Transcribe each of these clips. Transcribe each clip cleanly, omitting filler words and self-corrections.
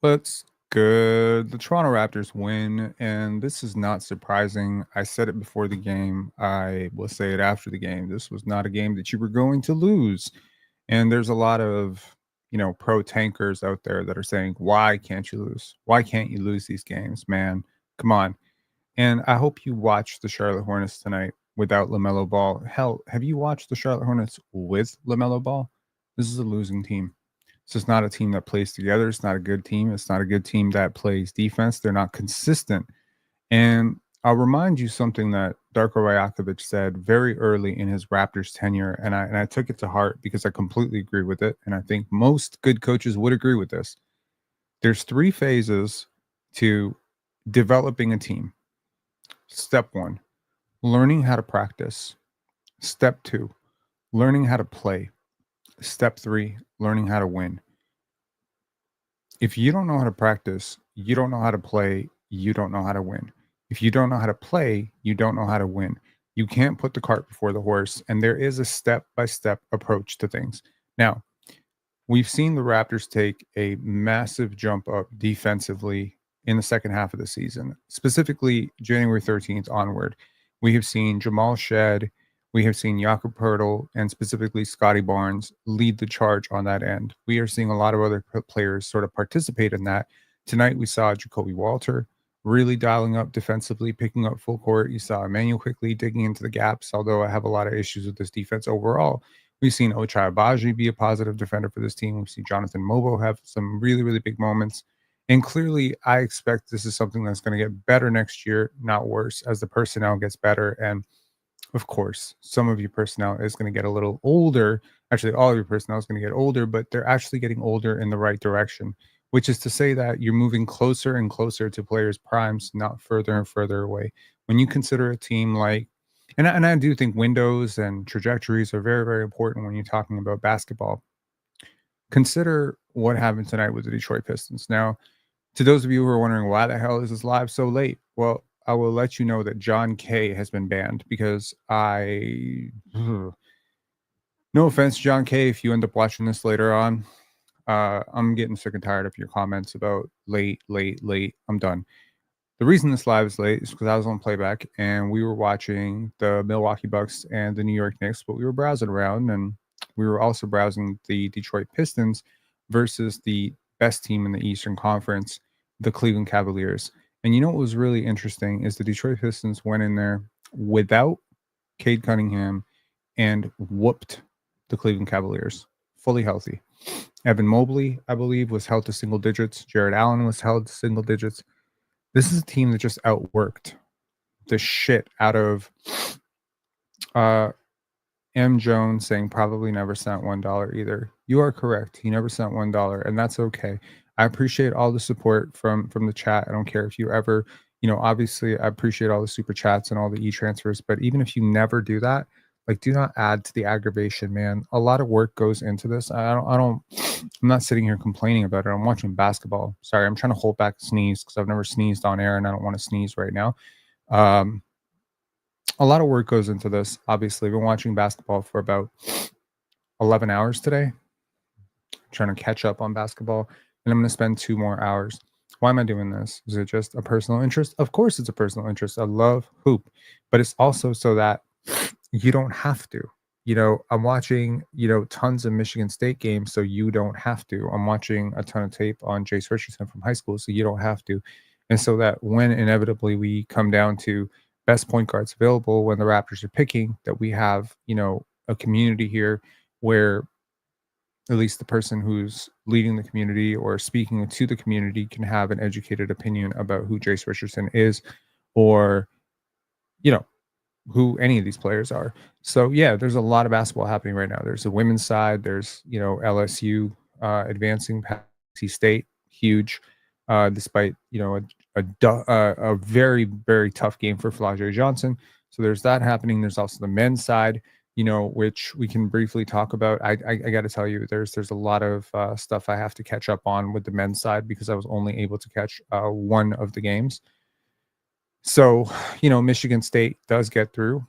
What's good? The Toronto Raptors win, and this is not surprising. I said it before the game. I will say it after the game. This was not a game that you were going to lose. And there's a lot of, pro tankers out there that are saying, why can't you lose? Why can't you lose these games, man? Come on. And I hope you watch the Charlotte Hornets tonight without Lamelo Ball. Hell, have you watched the Charlotte Hornets with Lamelo Ball? This is a losing team. It's just not a team that plays together. It's not a good team. It's not a good team that plays defense. They're not consistent. And I'll remind you something that Darko Rajakovic said very early in his Raptors tenure, and I took it to heart because I completely agree with it, and I think most good coaches would agree with this. There's three phases to developing a team. Step one, learning how to practice. Step two, learning how to play. Step three, learning how to win. If you don't know how to practice, you don't know how to play, you don't know how to win. If you don't know how to play, you don't know how to win. You can't put the cart before the horse, and there is a step by step approach to things. Now, we've seen the Raptors take a massive jump up defensively in the second half of the season, specifically January 13th onward. We have seen Jamal Shed, we have seen Jakob Poeltl, and specifically Scotty Barnes lead the charge on that end. We are seeing a lot of other players sort of participate in that. Tonight, we saw Jacoby Walter really dialing up defensively, picking up full court. You saw Emmanuel quickly digging into the gaps, although I have a lot of issues with this defense overall. We've seen Ochai Agbaji be a positive defender for this team. We've seen Jonathan Mobo have some really, really big moments. And clearly, I expect this is something that's going to get better next year, not worse, as the personnel gets better. And of course, some of your personnel is going to get a little older. Actually, all of your personnel is going to get older, but they're actually getting older in the right direction, which is to say that you're moving closer and closer to players' primes, not further and further away. When you consider a team like, and I do think windows and trajectories are very, very important when you're talking about basketball. Consider what happened tonight with the Detroit Pistons. Now, to those of you who are wondering why the hell is this live so late, well, I will let you know that John K has been banned because no offense, John K, if you end up watching this later on, I'm getting sick and tired of your comments about late. I'm done. The reason this live is late is because I was on playback and we were watching the Milwaukee Bucks and the New York Knicks, but we were browsing around and we were also browsing the Detroit Pistons versus the best team in the Eastern Conference, the Cleveland Cavaliers. And you know what was really interesting is the Detroit Pistons went in there without Cade Cunningham and whooped the Cleveland Cavaliers, fully healthy. Evan Mobley, I believe, was held to single digits. Jared Allen was held to single digits. This is a team that just outworked the shit out of M. Jones saying probably never sent $1 either. You are correct. He never sent $1, and that's okay. I appreciate all the support from the chat. I don't care if you ever, obviously I appreciate all the super chats and all the e-transfers, but even if you never do that, like, do not add to the aggravation, man. A lot of work goes into this. I'm not sitting here complaining about it. I'm watching basketball. Sorry, I'm trying to hold back a sneeze because I've never sneezed on air and I don't want to sneeze right now. A lot of work goes into this. Obviously, I've been watching basketball for about 11 hours today, trying to catch up on basketball, and I'm going to spend 2 more hours. Why am I doing this? Is it just a personal interest? Of course, it's a personal interest. I love hoop, but it's also so that you don't have to. I'm watching, tons of Michigan State games, so you don't have to. I'm watching a ton of tape on Jace Richardson from high school, so you don't have to. And so that when inevitably we come down to best point guards available, when the Raptors are picking, that we have, a community here where at least the person who's leading the community or speaking to the community can have an educated opinion about who Jace Richardson is, or, who any of these players are. So yeah, there's a lot of basketball happening right now. There's the women's side. There's LSU advancing past NC State, huge, despite a very, very tough game for Flau'jae Johnson. So there's that happening. There's also the men's side, which we can briefly talk about. I got to tell you, there's a lot of stuff I have to catch up on with the men's side because I was only able to catch one of the games. So, Michigan State does get through.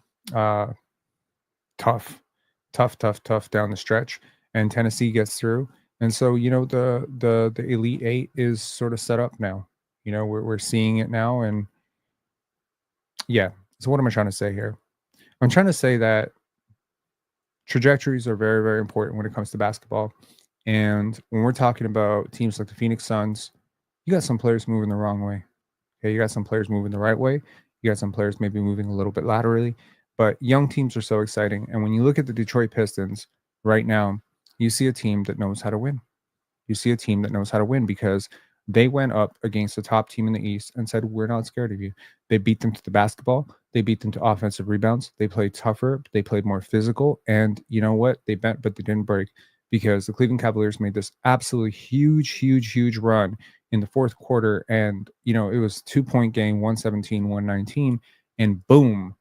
Tough down the stretch, and Tennessee gets through. And so, the Elite Eight is sort of set up now. We're seeing it now, and yeah. So what am I trying to say here? I'm trying to say that trajectories are very, very important when it comes to basketball. And when we're talking about teams like the Phoenix Suns, you got some players moving the wrong way. Okay, you got some players moving the right way. You got some players maybe moving a little bit laterally. But young teams are so exciting. And when you look at the Detroit Pistons right now, you see a team that knows how to win. You see a team that knows how to win because they went up against the top team in the East and said, "We're not scared of you." They beat them to the basketball. They beat them to offensive rebounds. They played tougher. They played more physical. And you know what? They bent, but they didn't break because the Cleveland Cavaliers made this absolutely huge, huge, huge run in the fourth quarter. And, it was 2-point game, 117, 119. And boom,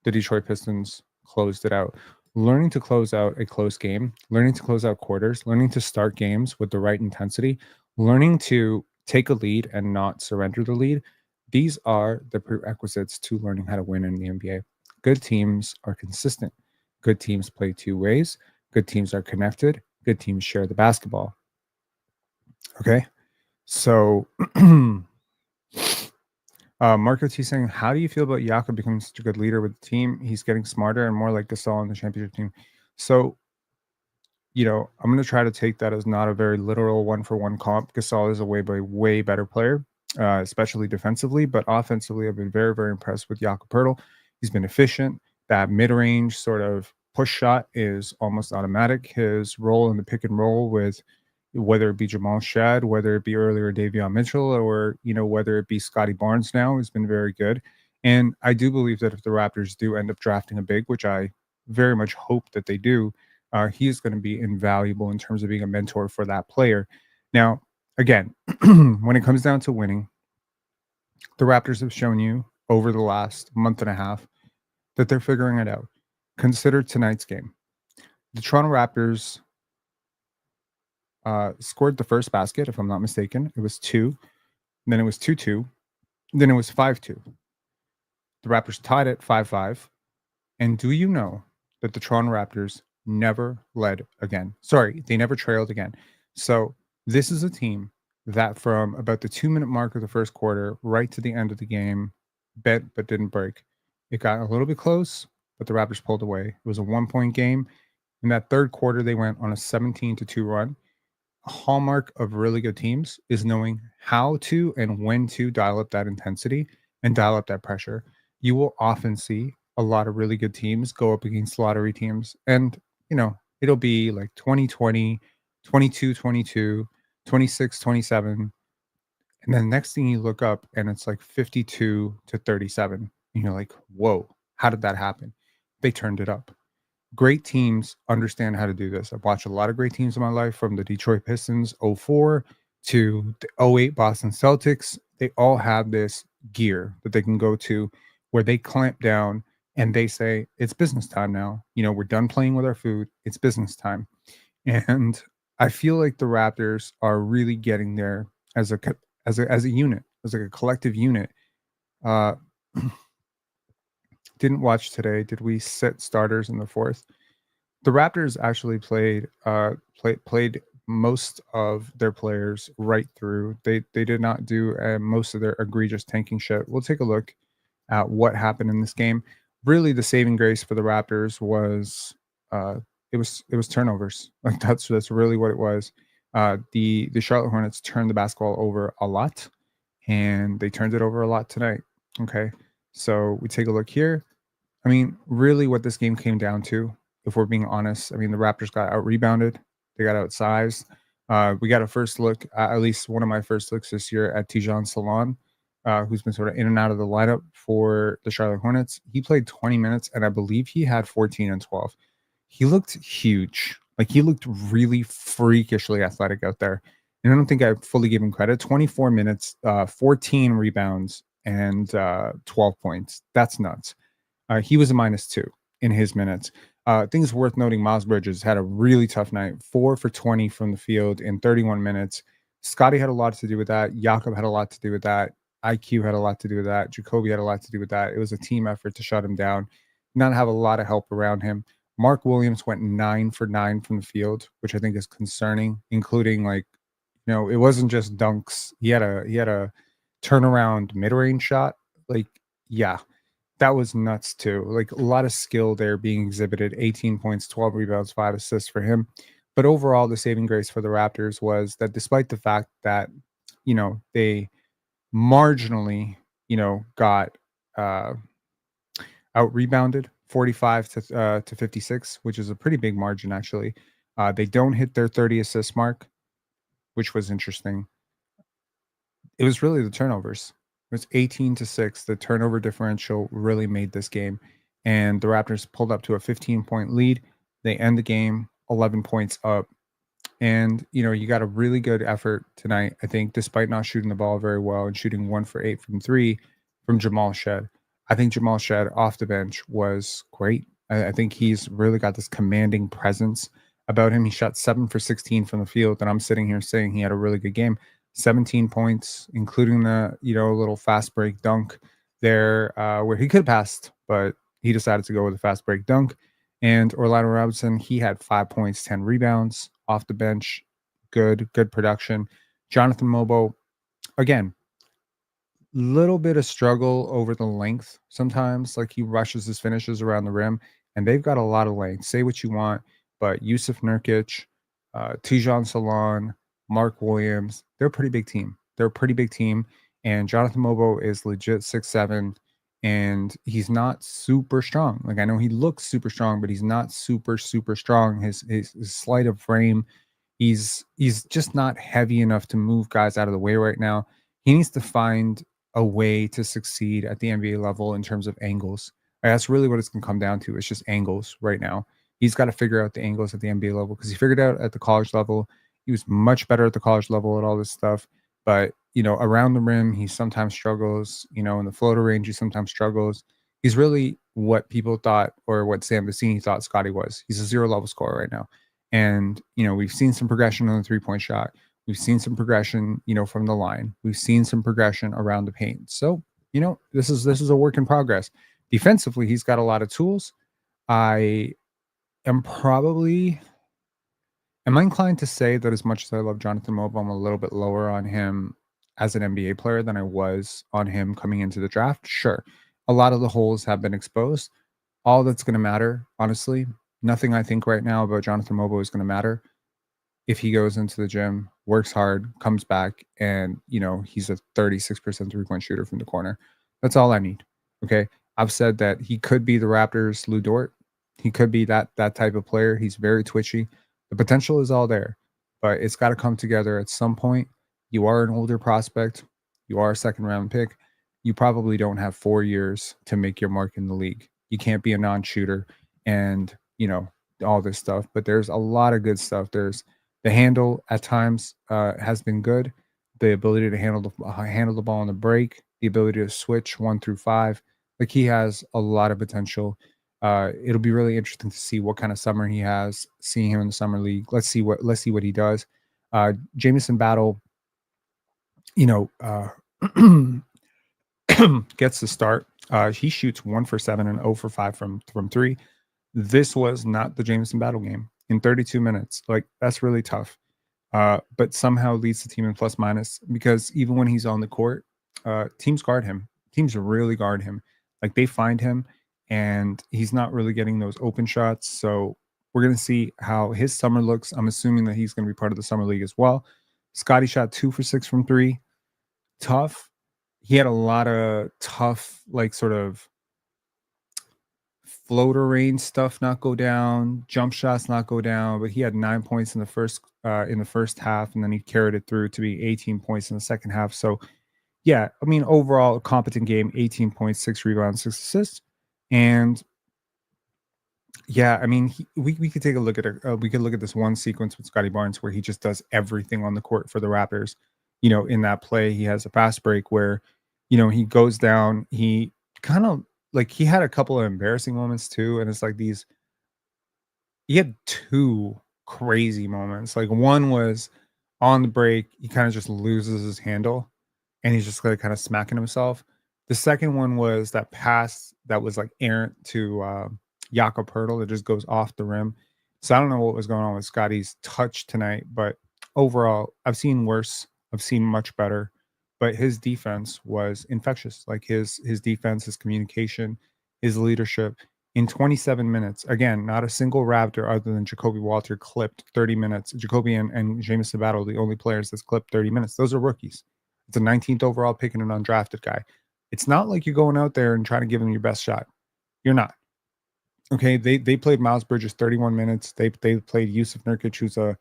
the Detroit Pistons closed it out. Learning to close out a close game, learning to close out quarters, learning to start games with the right intensity, learning to take a lead and not surrender the lead. These are the prerequisites to learning how to win in the NBA. Good teams are consistent. Good teams play two ways. Good teams are connected. Good teams share the basketball. Okay. So Marco T saying, how do you feel about Jakob becoming such a good leader with the team? He's getting smarter and more like Gasol on the championship team. So, I'm going to try to take that as not a very literal one-for-one comp. Gasol is a way better player, especially defensively. But offensively, I've been very, very impressed with Jakob Poeltl. He's been efficient. That mid-range sort of push shot is almost automatic. His role in the pick and roll with whether it be Jamal Shad, whether it be earlier Davion Mitchell, or whether it be Scotty Barnes now, has been very good. And I do believe that if the Raptors do end up drafting a big, which I very much hope that they do, he is going to be invaluable in terms of being a mentor for that player. Now, again, when it comes down to winning, the Raptors have shown you over the last month and a half that they're figuring it out. Consider tonight's game. The Toronto Raptors scored the first basket, if I'm not mistaken. It was 2. Then it was 2-2. Then it was 5-2. The Raptors tied it 5-5. And do you know that the Toronto Raptors never led again? Sorry, they never trailed again. So this is a team that from about the 2-minute mark of the first quarter right to the end of the game, bent but didn't break. It got a little bit close, but the Raptors pulled away. It was a 1-point game. In that third quarter, they went on a 17-2 run. A hallmark of really good teams is knowing how to and when to dial up that intensity and dial up that pressure. You will often see a lot of really good teams go up against lottery teams, and it'll be like 2020, 22-22, 26-27, and then next thing you look up and it's like 52-37. And you're like, whoa, how did that happen? They turned it up. Great teams understand how to do this. I've watched a lot of great teams in my life, from the Detroit Pistons 04 to the 08 Boston Celtics. They all have this gear that they can go to where they clamp down and they say, it's business time now. We're done playing with our food. It's business time. And I feel like the Raptors are really getting there as a unit, as like a collective unit. Uh, didn't watch today. Did we sit starters in the fourth? The Raptors actually played most of their players right through. They did not do most of their egregious tanking shit. We'll take a look at what happened in this game. Really, the saving grace for the Raptors was it was turnovers. Like that's really what it was. The Charlotte Hornets turned the basketball over a lot, and they turned it over a lot tonight. Okay, so we take a look here. I mean, really, what this game came down to, if we're being honest, I mean, the Raptors got out rebounded, they got outsized. We got a first look, at least one of my first looks this year, at Tijan Salon, who's been sort of in and out of the lineup for the Charlotte Hornets. He played 20 minutes, and I believe he had 14 and 12. He looked huge. Like, he looked really freakishly athletic out there. And I don't think I fully give him credit. 24 minutes, 14 rebounds, and 12 points. That's nuts. He was a -2 in his minutes. Things worth noting, Miles Bridges had a really tough night, 4 for 20 from the field in 31 minutes. Scotty had a lot to do with that. Jakob had a lot to do with that. IQ had a lot to do with that. Jacoby had a lot to do with that. It was a team effort to shut him down, not have a lot of help around him. Mark Williams went 9 for 9 from the field, which I think is concerning, including like, it wasn't just dunks. He had a turnaround mid-range shot. Like, yeah, that was nuts too. Like a lot of skill there being exhibited. 18 points, 12 rebounds, 5 assists for him. But overall, the saving grace for the Raptors was that despite the fact that, they marginally, got uh out rebounded 45 to 56, which is a pretty big margin actually. They don't hit their 30 assist mark, which was interesting. It was really the turnovers. It was 18 to 6. The turnover differential really made this game. And the Raptors pulled up to a 15-point lead. They end the game 11 points up. And, you got a really good effort tonight, I think, despite not shooting the ball very well and shooting 1 for 8 from three from Jamal Shed. I think Jamal Shed off the bench was great. I think he's really got this commanding presence about him. He shot 7 for 16 from the field. And I'm sitting here saying he had a really good game. 17 points, including the, little fast break dunk there where he could have passed, but he decided to go with a fast break dunk. And Orlando Robinson, he had 5 points, 10 rebounds off the bench. Good production. Jonathan Mobo, again, little bit of struggle over the length sometimes. Like he rushes his finishes around the rim, and they've got a lot of length. Say what you want, but Yusuf Nurkic, Tijan Salon, Mark Williams, they're a pretty big team. They're a pretty big team. And Jonathan Mobo is legit 6'7", and he's not super strong. Like I know he looks super strong, but he's not super strong. His sleight of frame, he's just not heavy enough to move guys out of the way right now. He needs to find a way to succeed at the NBA level in terms of angles. Like, that's really what it's going to come down to. It's just angles right now. He's got to figure out the angles at the NBA level because he figured out at the college level. He was much better at the college level at all this stuff. But, around the rim, he sometimes struggles. In the floater range, he sometimes struggles. He's really what people thought or what Sam Vecini thought Scotty was. He's a zero level scorer right now. And, we've seen some progression on the 3-point shot. We've seen some progression, from the line. We've seen some progression around the paint. So, this is a work in progress. Defensively, he's got a lot of tools. I am I inclined to say that as much as I love Jonathan Mobo, I'm a little bit lower on him as an NBA player than I was on him coming into the draft? Sure. A lot of the holes have been exposed. All that's going to matter, honestly, nothing I think right now about Jonathan Mobo is going to matter if he goes into the gym, works hard, comes back, and he's a 36% three-point shooter from the corner. That's all I need. Okay. I've said that he could be the Raptors' Lou Dort. He could be that type of player. He's very twitchy. The potential is all there, but it's got to come together at some point. You are an older prospect. You are a second-round pick. You probably don't have 4 years to make your mark in the league. You can't be a non-shooter and, all this stuff. But there's a lot of good stuff. There's the handle at times has been good. The ability to handle the ball on the break, the ability to switch 1 through 5. Like he has a lot of potential. It'll be really interesting to see what kind of summer he has. Seeing him in the summer league, let's see what he does. Jamison Battle, gets the start. He shoots 1 for 7 and 0 for 5 from 3. This was not the Jamison Battle game in 32 minutes. Like that's really tough. But somehow leads the team in plus minus because even when he's on the court, teams guard him. Teams really guard him. Like they find him and he's not really getting those open shots. So we're going to see how his summer looks. I'm assuming that he's going to be part of the summer league as well. Scotty shot 2 for 6 from 3. Tough. He had a lot of tough, like sort of floater range stuff not go down, jump shots not go down, but he had 9 points in the first half, and then he carried it through to be 18 points in the second half. So yeah, I mean overall a competent game, 18 points, 6 rebounds, 6 assists. And yeah, I mean we could take a look at we could look at this one sequence with Scotty Barnes where he just does everything on the court for the Raptors. In that play, he has a fast break where, he goes down, he kind of like he had a couple of embarrassing moments too. And it's like he had 2 crazy moments. Like one was on the break, he kind of just loses his handle and he's just like kind of smacking himself. The second one was that pass that was like errant to Jakob Poeltl that just goes off the rim. So I don't know what was going on with Scotty's touch tonight, but overall, I've seen worse. I've seen much better, but his defense was infectious. Like his defense, his communication, his leadership in 27 minutes. Again, not a single Raptor other than Jacoby Walter clipped 30 minutes. Jacoby and Jameis Sabato, the only players that's clipped 30 minutes. Those are rookies. It's a 19th overall pick and an undrafted guy. It's not like you're going out there and trying to give him your best shot. You're not. Okay, they played Miles Bridges 31 minutes. They played Yusuf Nurkic, who's a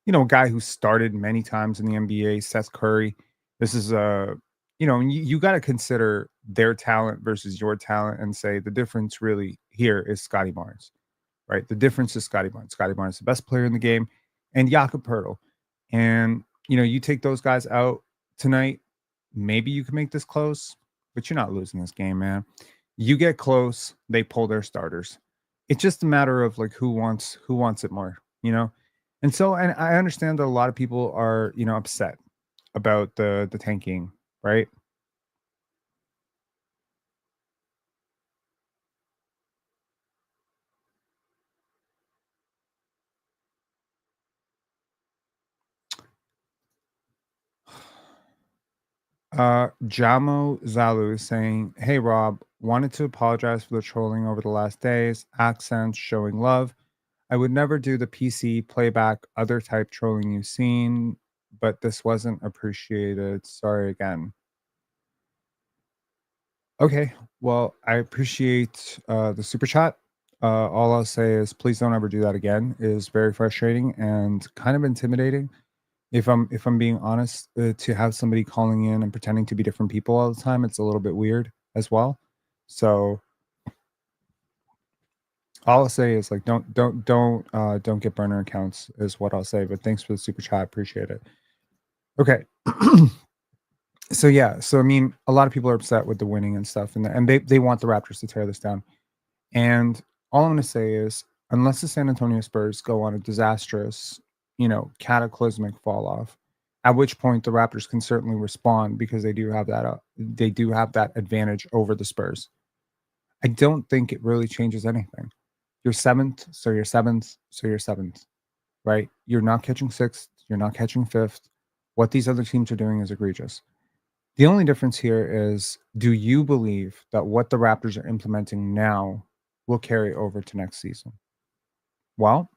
a guy who started many times in the NBA. Seth Curry. This is a and you got to consider their talent versus your talent and say the difference really here is Scotty Barnes, right? The difference is Scotty Barnes. Scotty Barnes is the best player in the game, and Jakob Poeltl. And you take those guys out tonight, maybe you can make this close, but you're not losing this game, man. You get close, they pull their starters. It's just a matter of like who wants it more, you know? And I understand that a lot of people are, upset about the tanking, right? Jamo Zalu is saying, "Hey Rob, wanted to apologize for the trolling over the last days. Accents showing love. I would never do the PC playback other type trolling you've seen, but this wasn't appreciated. Sorry again." Okay, well, I appreciate the super chat. All I'll say is please don't ever do that again. It is very frustrating and kind of intimidating. If I'm being honest, to have somebody calling in and pretending to be different people all the time, it's a little bit weird as well. So all I'll say is like don't get burner accounts is what I'll say. But thanks for the super chat, appreciate it. Okay. So yeah, so I mean, a lot of people are upset with the winning and stuff, and they want the Raptors to tear this down. And all I'm going to say is, unless the San Antonio Spurs go on a disastrous, cataclysmic fall off, at which point the Raptors can certainly respond because they do have that advantage over the Spurs. I don't think it really changes anything. You're seventh, so you're seventh, so you're seventh, right? You're not catching sixth, you're not catching fifth. What these other teams are doing is egregious. The only difference here is, do you believe that what the Raptors are implementing now will carry over to next season? Well,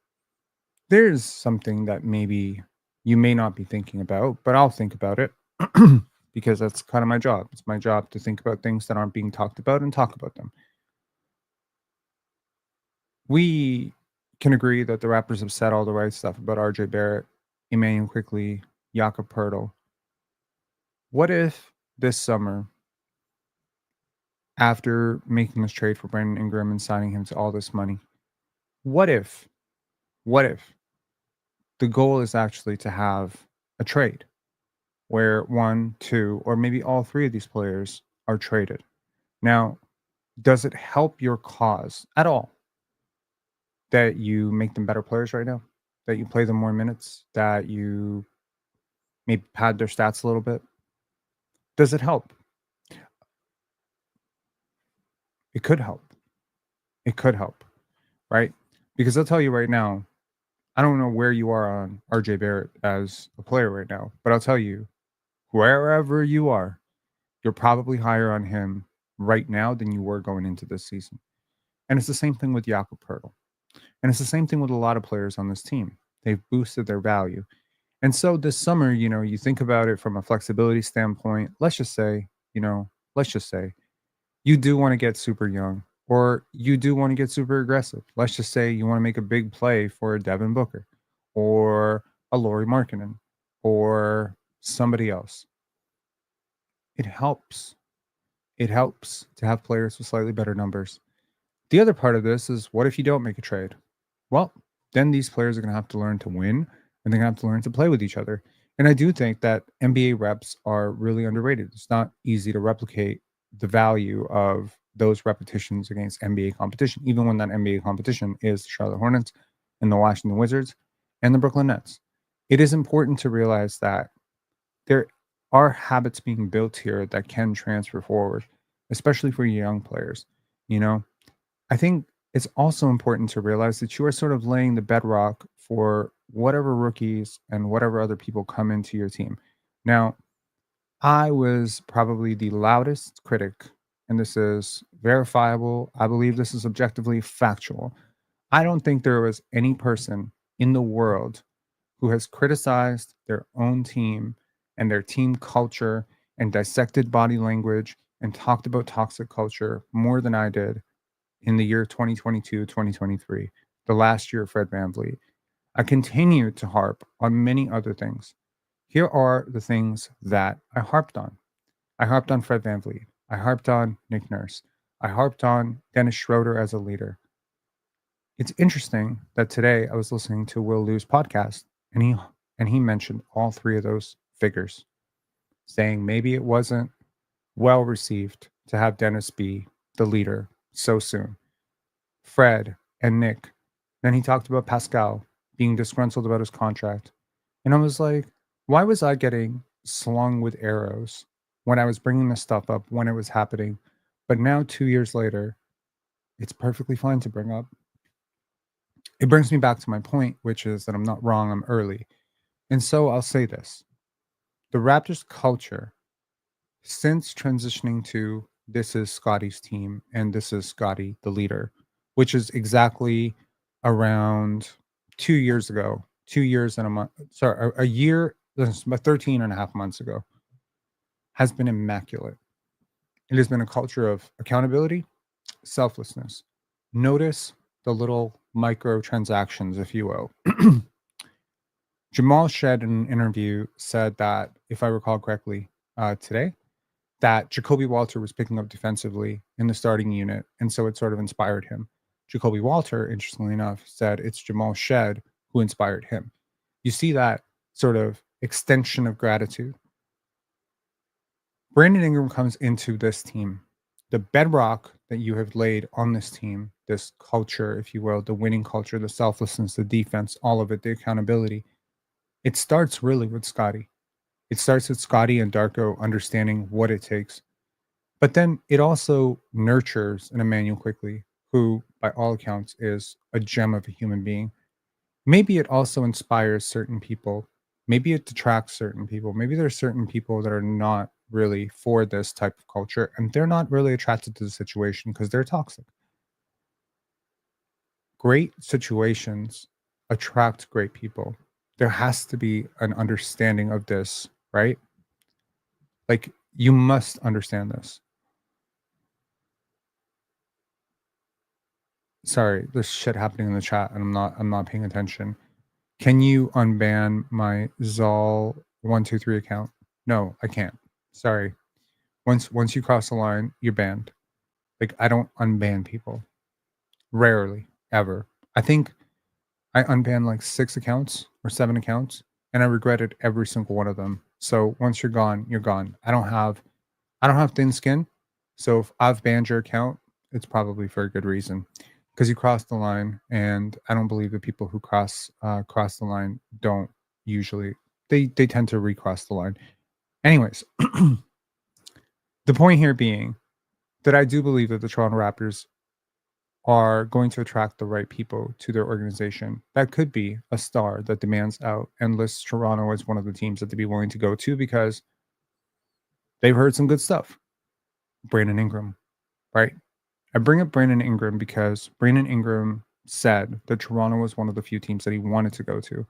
there's something that maybe you may not be thinking about, but I'll think about it because that's kind of my job. It's my job to think about things that aren't being talked about and talk about them. We can agree that the Raptors have said all the right stuff about RJ Barrett, Emmanuel Quickly, Jakob Poeltl. What if this summer, after making this trade for Brandon Ingram and signing him to all this money, what if, what if the goal is actually to have a trade where one, two, or maybe all three of these players are traded? Now, does it help your cause at all that you make them better players right now? That you play them more minutes? That you maybe pad their stats a little bit? Does it help? It could help. It could help, right? Because I'll tell you right now, I don't know where you are on RJ Barrett as a player right now, but I'll tell you, wherever you are, you're probably higher on him right now than you were going into this season. And it's the same thing with Jakob Poeltl. And it's the same thing with a lot of players on this team. They've boosted their value. And so this summer, you think about it from a flexibility standpoint. Let's just say you do want to get super young, or you do want to get super aggressive. Let's just say you want to make a big play for a Devin Booker or a Laurie Markkinen or somebody else. It helps. It helps to have players with slightly better numbers. The other part of this is, what if you don't make a trade? Well, then these players are going to have to learn to win, and they're going to have to learn to play with each other. And I do think that NBA reps are really underrated. It's not easy to replicate the value of those repetitions against NBA competition, even when that NBA competition is the Charlotte Hornets and the Washington Wizards and the Brooklyn Nets. It is important to realize that there are habits being built here that can transfer forward, especially for young players. You know, I think it's also important to realize that you are sort of laying the bedrock for whatever rookies and whatever other people come into your team. Now, I was probably the loudest critic, and this is verifiable. I believe this is objectively factual. I don't think there was any person in the world who has criticized their own team and their team culture and dissected body language and talked about toxic culture more than I did in the year 2022, 2023, the last year of Fred VanVleet. I continue to harp on many other things. Here are the things that I harped on. I harped on Fred VanVleet. I harped on Nick Nurse. I harped on Dennis Schroeder as a leader. It's interesting that today I was listening to Will Liu's podcast and he mentioned all three of those figures, saying maybe it wasn't well received to have Dennis be the leader so soon. Fred and Nick. Then he talked about Pascal being disgruntled about his contract. And I was like, why was I getting slung with arrows when I was bringing this stuff up when it was happening? But now, 2 years later, it's perfectly fine to bring up. It brings me back to my point, which is that I'm not wrong, I'm early. And so I'll say this: the Raptors culture, since transitioning to this is Scotty's team and this is Scotty, the leader, which is exactly around 2 years ago, 2 years and a month, sorry, a year, about 13 and a half months ago, has been immaculate. It has been a culture of accountability, selflessness. Notice the little micro transactions, if you will. Jamal Shed in an interview said that, if I recall correctly, today, that Jacoby Walter was picking up defensively in the starting unit, and so it sort of inspired him. Jacoby Walter, interestingly enough, said it's Jamal Shed who inspired him. You see that sort of extension of gratitude. Brandon Ingram comes into this team. The bedrock that you have laid on this team, this culture, if you will, the winning culture, the selflessness, the defense, all of it, the accountability, it starts really with Scotty. It starts with Scotty and Darko understanding what it takes. But then it also nurtures an Emmanuel Quickly, who, by all accounts, is a gem of a human being. Maybe it also inspires certain people. Maybe it detracts certain people. Maybe there are certain people that are not really for this type of culture and they're not really attracted to the situation because they're toxic. Great situations attract great people. There has to be an understanding of this, right? Like, you must understand this. Sorry, there's shit happening in the chat and I'm not paying attention. Can you unban my Zal123 account? No, I can't. Sorry. Once you cross the line, you're banned. Like, I don't unban people. Rarely, ever. I think I unbanned like 6 accounts or 7 accounts, and I regretted every single one of them. So once you're gone, you're gone. I don't have thin skin. So if I've banned your account, it's probably for a good reason. Because you crossed the line, and I don't believe that people who cross the line don't usually they tend to recross the line. Anyways, the point here being that I do believe that the Toronto Raptors are going to attract the right people to their organization. That could be a star that demands out and lists Toronto as one of the teams that they'd be willing to go to because they've heard some good stuff. Brandon Ingram, right? I bring up Brandon Ingram because Brandon Ingram said that Toronto was one of the few teams that he wanted to go to,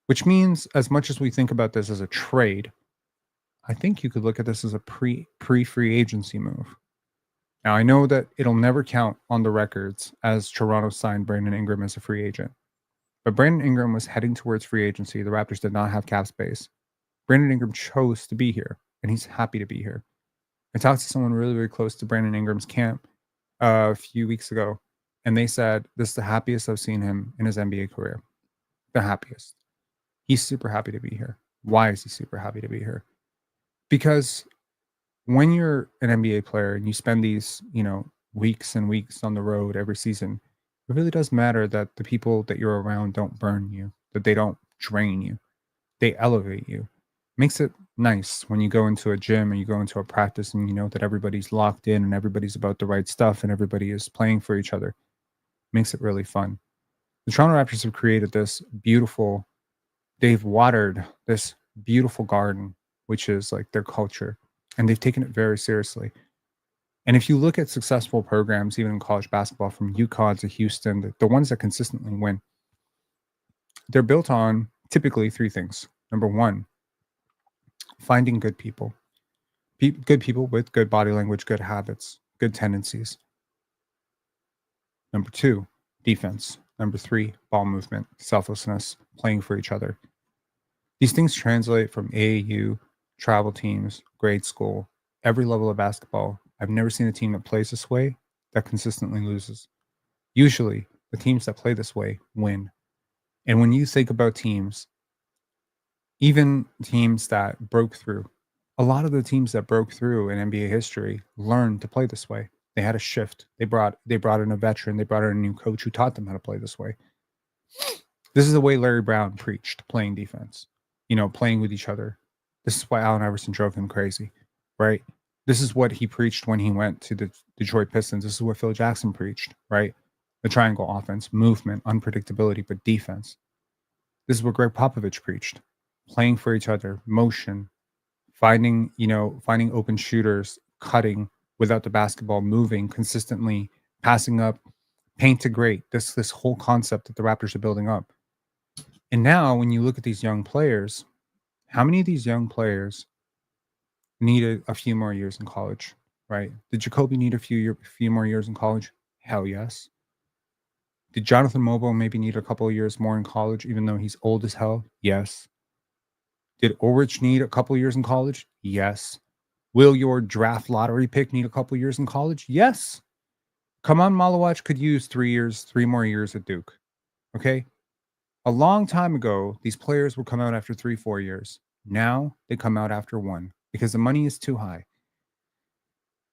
which means as much as we think about this as a trade, I think you could look at this as a pre-free agency move. Now, I know that it'll never count on the records as Toronto signed Brandon Ingram as a free agent, but Brandon Ingram was heading towards free agency. The Raptors did not have cap space. Brandon Ingram chose to be here, and he's happy to be here. I talked to someone really, really close to Brandon Ingram's camp a few weeks ago, and they said this is the happiest I've seen him in his NBA career. The happiest. He's super happy to be here. Why is he super happy to be here? Because when you're an NBA player and you spend these, weeks and weeks on the road every season, it really does matter that the people that you're around don't burn you, that they don't drain you. They elevate you. Makes it nice when you go into a gym and you go into a practice and you know that everybody's locked in and everybody's about the right stuff and everybody is playing for each other. makes it really fun. The Toronto Raptors have created they've watered this beautiful garden, which is like their culture, and they've taken it very seriously. And if you look at successful programs, even in college basketball, from UConn to Houston, the ones that consistently win, they're built on typically three things. Number one, finding good people, good people with good body language, good habits, good tendencies. Number two, defense. Number three, ball movement, selflessness, playing for each other. These things translate from AAU, travel teams, grade school, every level of basketball. I've never seen a team that plays this way that consistently loses. Usually, the teams that play this way win. And when you think about teams, even teams that broke through, a lot of the teams that broke through in NBA history learned to play this way. They had a shift. They brought in a veteran. They brought in a new coach who taught them how to play this way. This is the way Larry Brown preached playing defense, playing with each other. This is why Allen Iverson drove him crazy, right? This is what he preached when he went to the Detroit Pistons. This is what Phil Jackson preached, right? The triangle offense, movement, unpredictability, but defense. This is what Greg Popovich preached. Playing for each other, motion, finding open shooters, cutting without the basketball, moving consistently, passing up, paint to great. This whole concept that the Raptors are building up. And now when you look at these young players, how many of these young players needed a few more years in college, right? Did Jacoby need a few more years in college? Hell yes. Did Jonathan Mobile maybe need a couple of years more in college, even though he's old as hell? Yes. Did Ulrich need a couple of years in college? Yes. Will your draft lottery pick need a couple of years in college? Yes. Come on, Malawach could use 3 more years at Duke. Okay. A long time ago, these players would come out after 3, 4 years. Now they come out after 1 because the money is too high.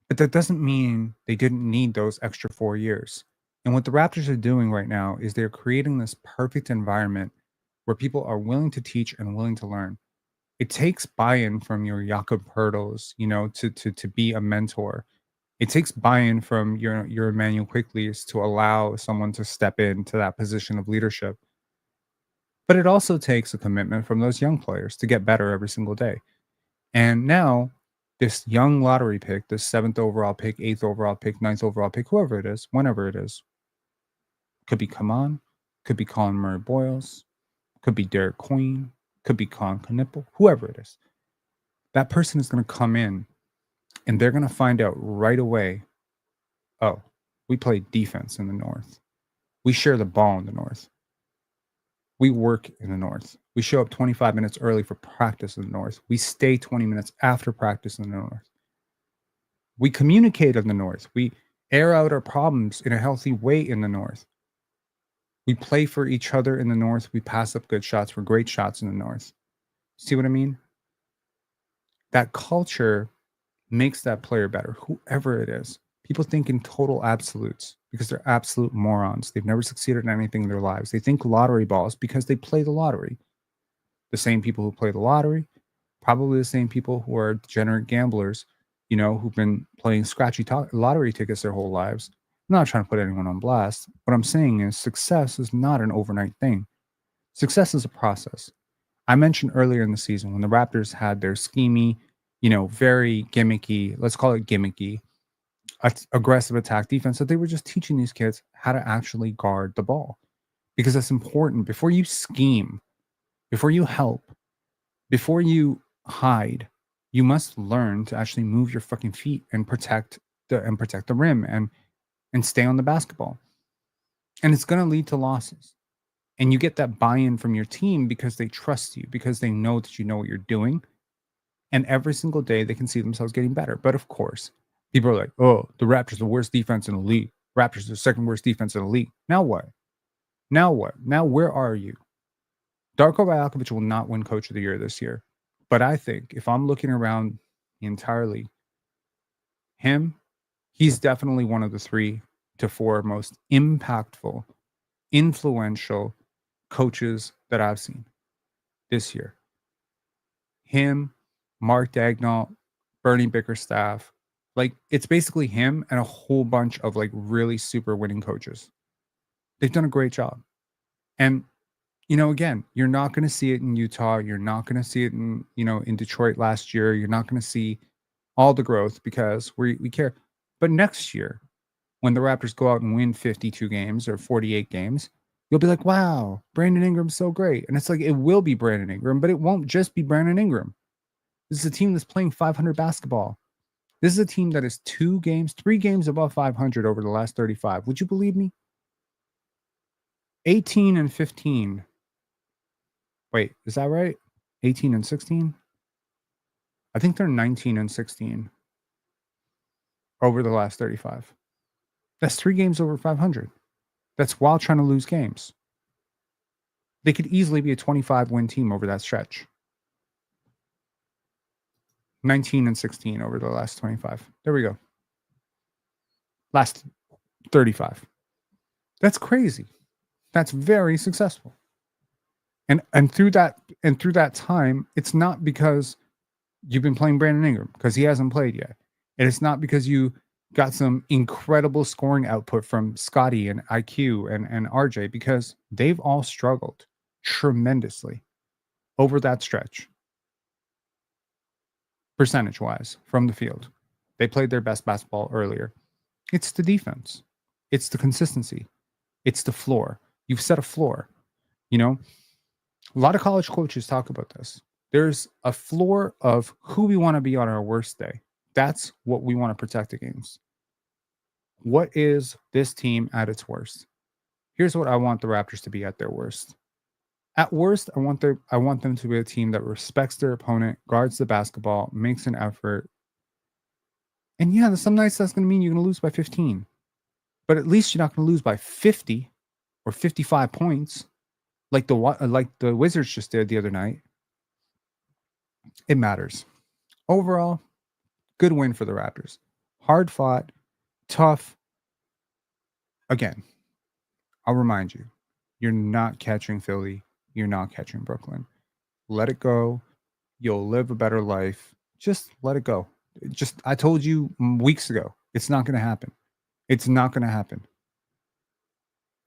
But that doesn't mean they didn't need those extra 4 years. And what the Raptors are doing right now is they're creating this perfect environment where people are willing to teach and willing to learn. It takes buy-in from your Jakob Hurdles, to be a mentor. It takes buy-in from your Emmanuel Quickleys to allow someone to step into that position of leadership. But it also takes a commitment from those young players to get better every single day. And now, this young lottery pick, this 7th overall pick, 8th overall pick, 9th overall pick, whoever it is, whenever it is, could be Kaman, could be Colin Murray Boyles, could be Derek Queen, could be Colin Knipple, whoever it is. That person is going to come in and they're going to find out right away, oh, we play defense in the North. We share the ball in the North. We work in the North. We show up 25 minutes early for practice in the North. We stay 20 minutes after practice in the North. We communicate in the North. We air out our problems in a healthy way in the North. We play for each other in the North. We pass up good shots for great shots in the North. See what I mean? That culture makes that player better, whoever it is. People think in total absolutes because they're absolute morons. They've never succeeded in anything in their lives. They think lottery balls because they play the lottery. The same people who play the lottery, probably the same people who are degenerate gamblers, who've been playing scratchy lottery tickets their whole lives. I'm not trying to put anyone on blast. What I'm saying is success is not an overnight thing. Success is a process. I mentioned earlier in the season when the Raptors had their schemy, very gimmicky, let's call it gimmicky, aggressive attack defense, that they were just teaching these kids how to actually guard the ball. Because that's important. Before you scheme, before you help, before you hide, you must learn to actually move your fucking feet and protect the rim and stay on the basketball. And it's going to lead to losses. And you get that buy-in from your team because they trust you, because they know that you know what you're doing. And every single day they can see themselves getting better. But of course, people are like, oh, the Raptors are the worst defense in the league. Raptors are the second worst defense in the league. Now what? Now what? Now where are you? Darko Rajakovic will not win Coach of the Year this year. But I think if I'm looking around the entire league, he's definitely one of the 3 to 4 most impactful, influential coaches that I've seen this year. Him, Mark Daignault, Bernie Bickerstaff. Like, it's basically him and a whole bunch of like really super winning coaches. They've done a great job. And, again, you're not going to see it in Utah. You're not going to see it in Detroit last year. You're not going to see all the growth because we care. But next year, when the Raptors go out and win 52 games or 48 games, you'll be like, wow, Brandon Ingram's so great. And it's like, it will be Brandon Ingram, but it won't just be Brandon Ingram. This is a team that's playing 500 basketball. This is a team that is 3 games above 500 over the last 35. Would you believe me? 18 and 15. Wait, is that right? 18 and 16? I think they're 19 and 16 over the last 35. That's 3 games over 500. That's while trying to lose games. They could easily be a 25-win team over that stretch. 19 and 16 over the last 25. There we go. Last 35. That's crazy. That's very successful. And through that time, it's not because you've been playing Brandon Ingram, because he hasn't played yet. And it's not because you got some incredible scoring output from Scotty and IQ and RJ, because they've all struggled tremendously over that stretch, percentage-wise, from the field. They played their best basketball earlier. It's the defense. It's the consistency. It's the floor. You've set a floor. A lot of college coaches talk about this. There's a floor of who we want to be on our worst day. That's what we want to protect against. What is this team at its worst? Here's what I want the Raptors to be at their worst. At worst, I want them to be a team that respects their opponent, guards the basketball, makes an effort. And yeah, some nights that's going to mean you're going to lose by 15. But at least you're not going to lose by 50 or 55 points like the Wizards just did the other night. It matters. Overall, good win for the Raptors. Hard fought, tough. Again, I'll remind you, you're not catching Philly. You're not catching Brooklyn. Let it go. You'll live a better life. Just let it go. I told you weeks ago, it's not going to happen. It's not going to happen.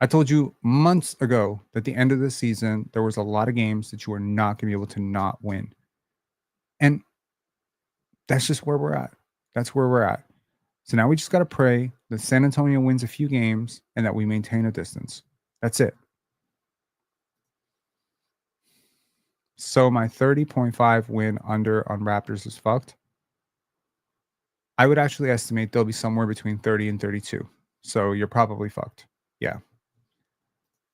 I told you months ago that at the end of the season, there was a lot of games that you were not going to be able to not win. And that's just where we're at. That's where we're at. So now we just got to pray that San Antonio wins a few games and that we maintain a distance. That's it. So my 30.5 win under on Raptors is fucked. I would actually estimate they'll be somewhere between 30 and 32. So you're probably fucked. Yeah.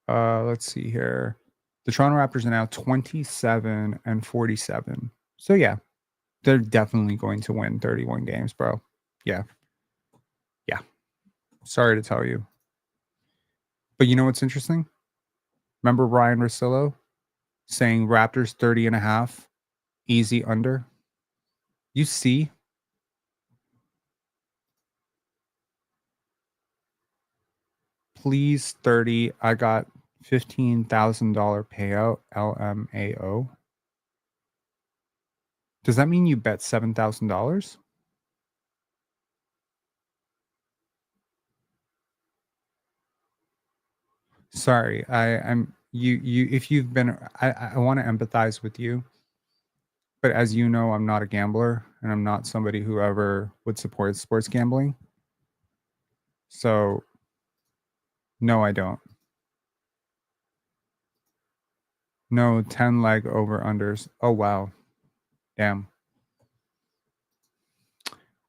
Let's see here. The Toronto Raptors are now 27 and 47. So yeah, they're definitely going to win 31 games, bro. Yeah. Yeah. Sorry to tell you. But you know what's interesting? Remember Ryan Russillo saying Raptors 30 and a half, easy under? You see? Please 30. I got $15,000 payout, LMAO. Does that mean you bet $7,000? Sorry, I'm you if you've been I want to empathize with you, but as you know, I'm not a gambler and I'm not somebody who ever would support sports gambling. So no, I don't. No 10 leg over unders. Oh wow. Damn.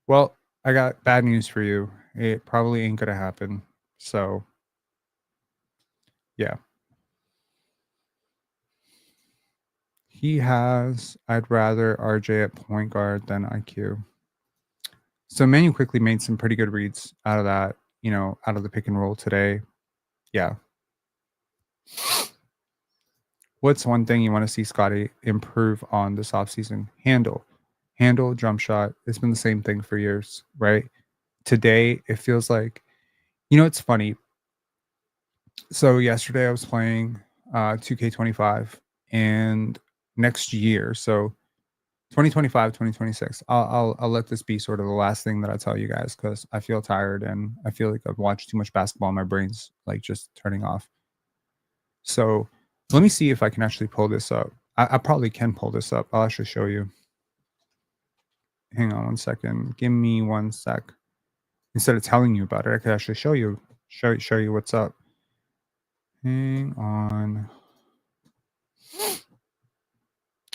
Well, I got bad news for you. It probably ain't gonna happen. So yeah. He has, I'd rather RJ at point guard than IQ. So Manu quickly made some pretty good reads out of that, out of the pick and roll today. Yeah. What's one thing you want to see Scotty improve on this offseason? Handle, jump shot. It's been the same thing for years, right? Today, it feels like, it's funny. So yesterday I was playing 2K25 and next year. So 2025, 2026. I'll let this be sort of the last thing that I tell you guys because I feel tired and I feel like I've watched too much basketball. My brain's like just turning off. So let me see if I can actually pull this up. I probably can pull this up. I'll actually show you. Hang on one second. Give me one sec. Instead of telling you about it, I could actually show you what's up. Hang on.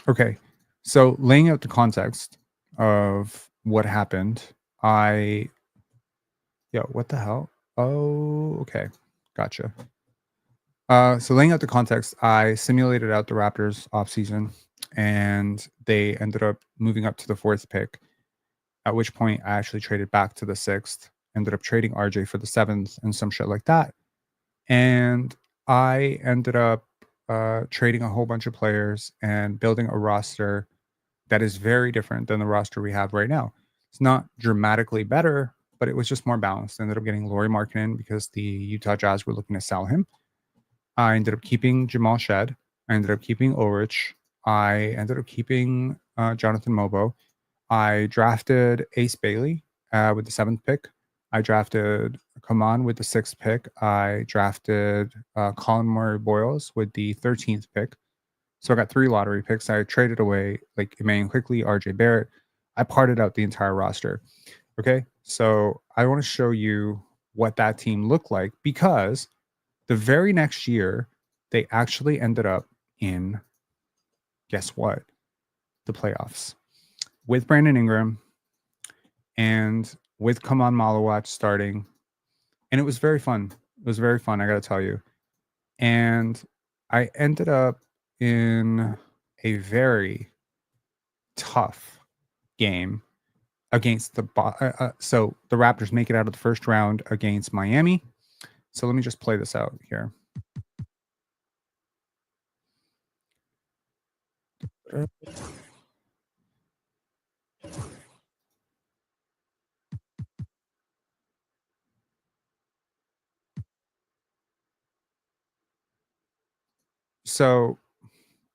Okay. So laying out the context of what happened, what the hell? Oh, okay. Gotcha. So laying out the context, I simulated out the Raptors offseason and they ended up moving up to the 4th pick, at which point I actually traded back to the 6th, ended up trading RJ for the 7th and some shit like that. And I ended up trading a whole bunch of players and building a roster that is very different than the roster we have right now. It's not dramatically better, but it was just more balanced. I ended up getting Lauri Markkanen because the Utah Jazz were looking to sell him. I ended up keeping Jamal Shed. I ended up keeping Ulrich. I ended up keeping Jonathan Mobo. I drafted Ace Bailey with the 7th pick. I drafted Kaman with the 6th pick. I drafted Colin Murray Boyles with the 13th pick. So I got 3 lottery picks. I traded away like Emmanuel Quickly, RJ Barrett. I parted out the entire roster. Okay. So I want to show you what that team looked like because the very next year, they actually ended up in, guess what? The playoffs with Brandon Ingram and with Kaman Malawat starting. And it was very fun. It was very fun, I got to tell you. And I ended up in a very tough game against so the Raptors make it out of the first round against Miami. So let me just play this out here. So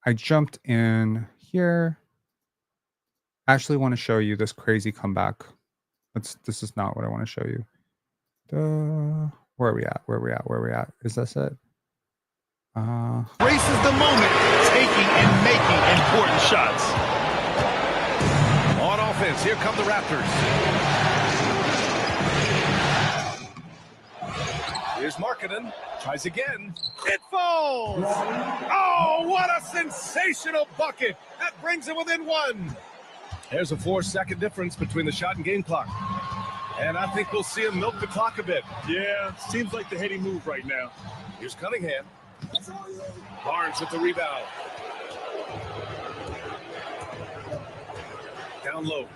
I jumped in here. I actually want to show you this crazy comeback. This is not what I want to show you. Where are we at? Where are we at? Where are we at? Is this it? Races the moment, taking and making important shots. On offense, here come the Raptors. Here's Markkanen. Tries again. It falls! Oh, what a sensational bucket! That brings it within 1. There's a 4-second difference between the shot and game clock. And I think we'll see him milk the clock a bit. Yeah, seems like the heady move right now. Here's Cunningham. Barnes with the rebound. Down low.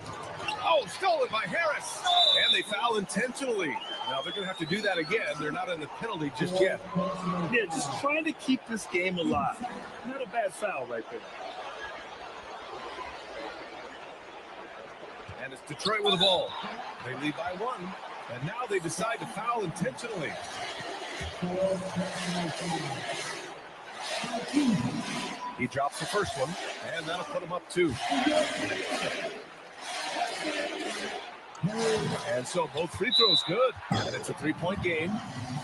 Oh, stolen by Harris. And they foul intentionally. Now they're going to have to do that again. They're not in the penalty just yet. Yeah, just trying to keep this game alive. Not a bad foul right there. And it's Detroit with the ball. They lead by 1. And now they decide to foul intentionally. He drops the first one, and that'll put him up 2. And so both free throws good, and it's a 3-point game.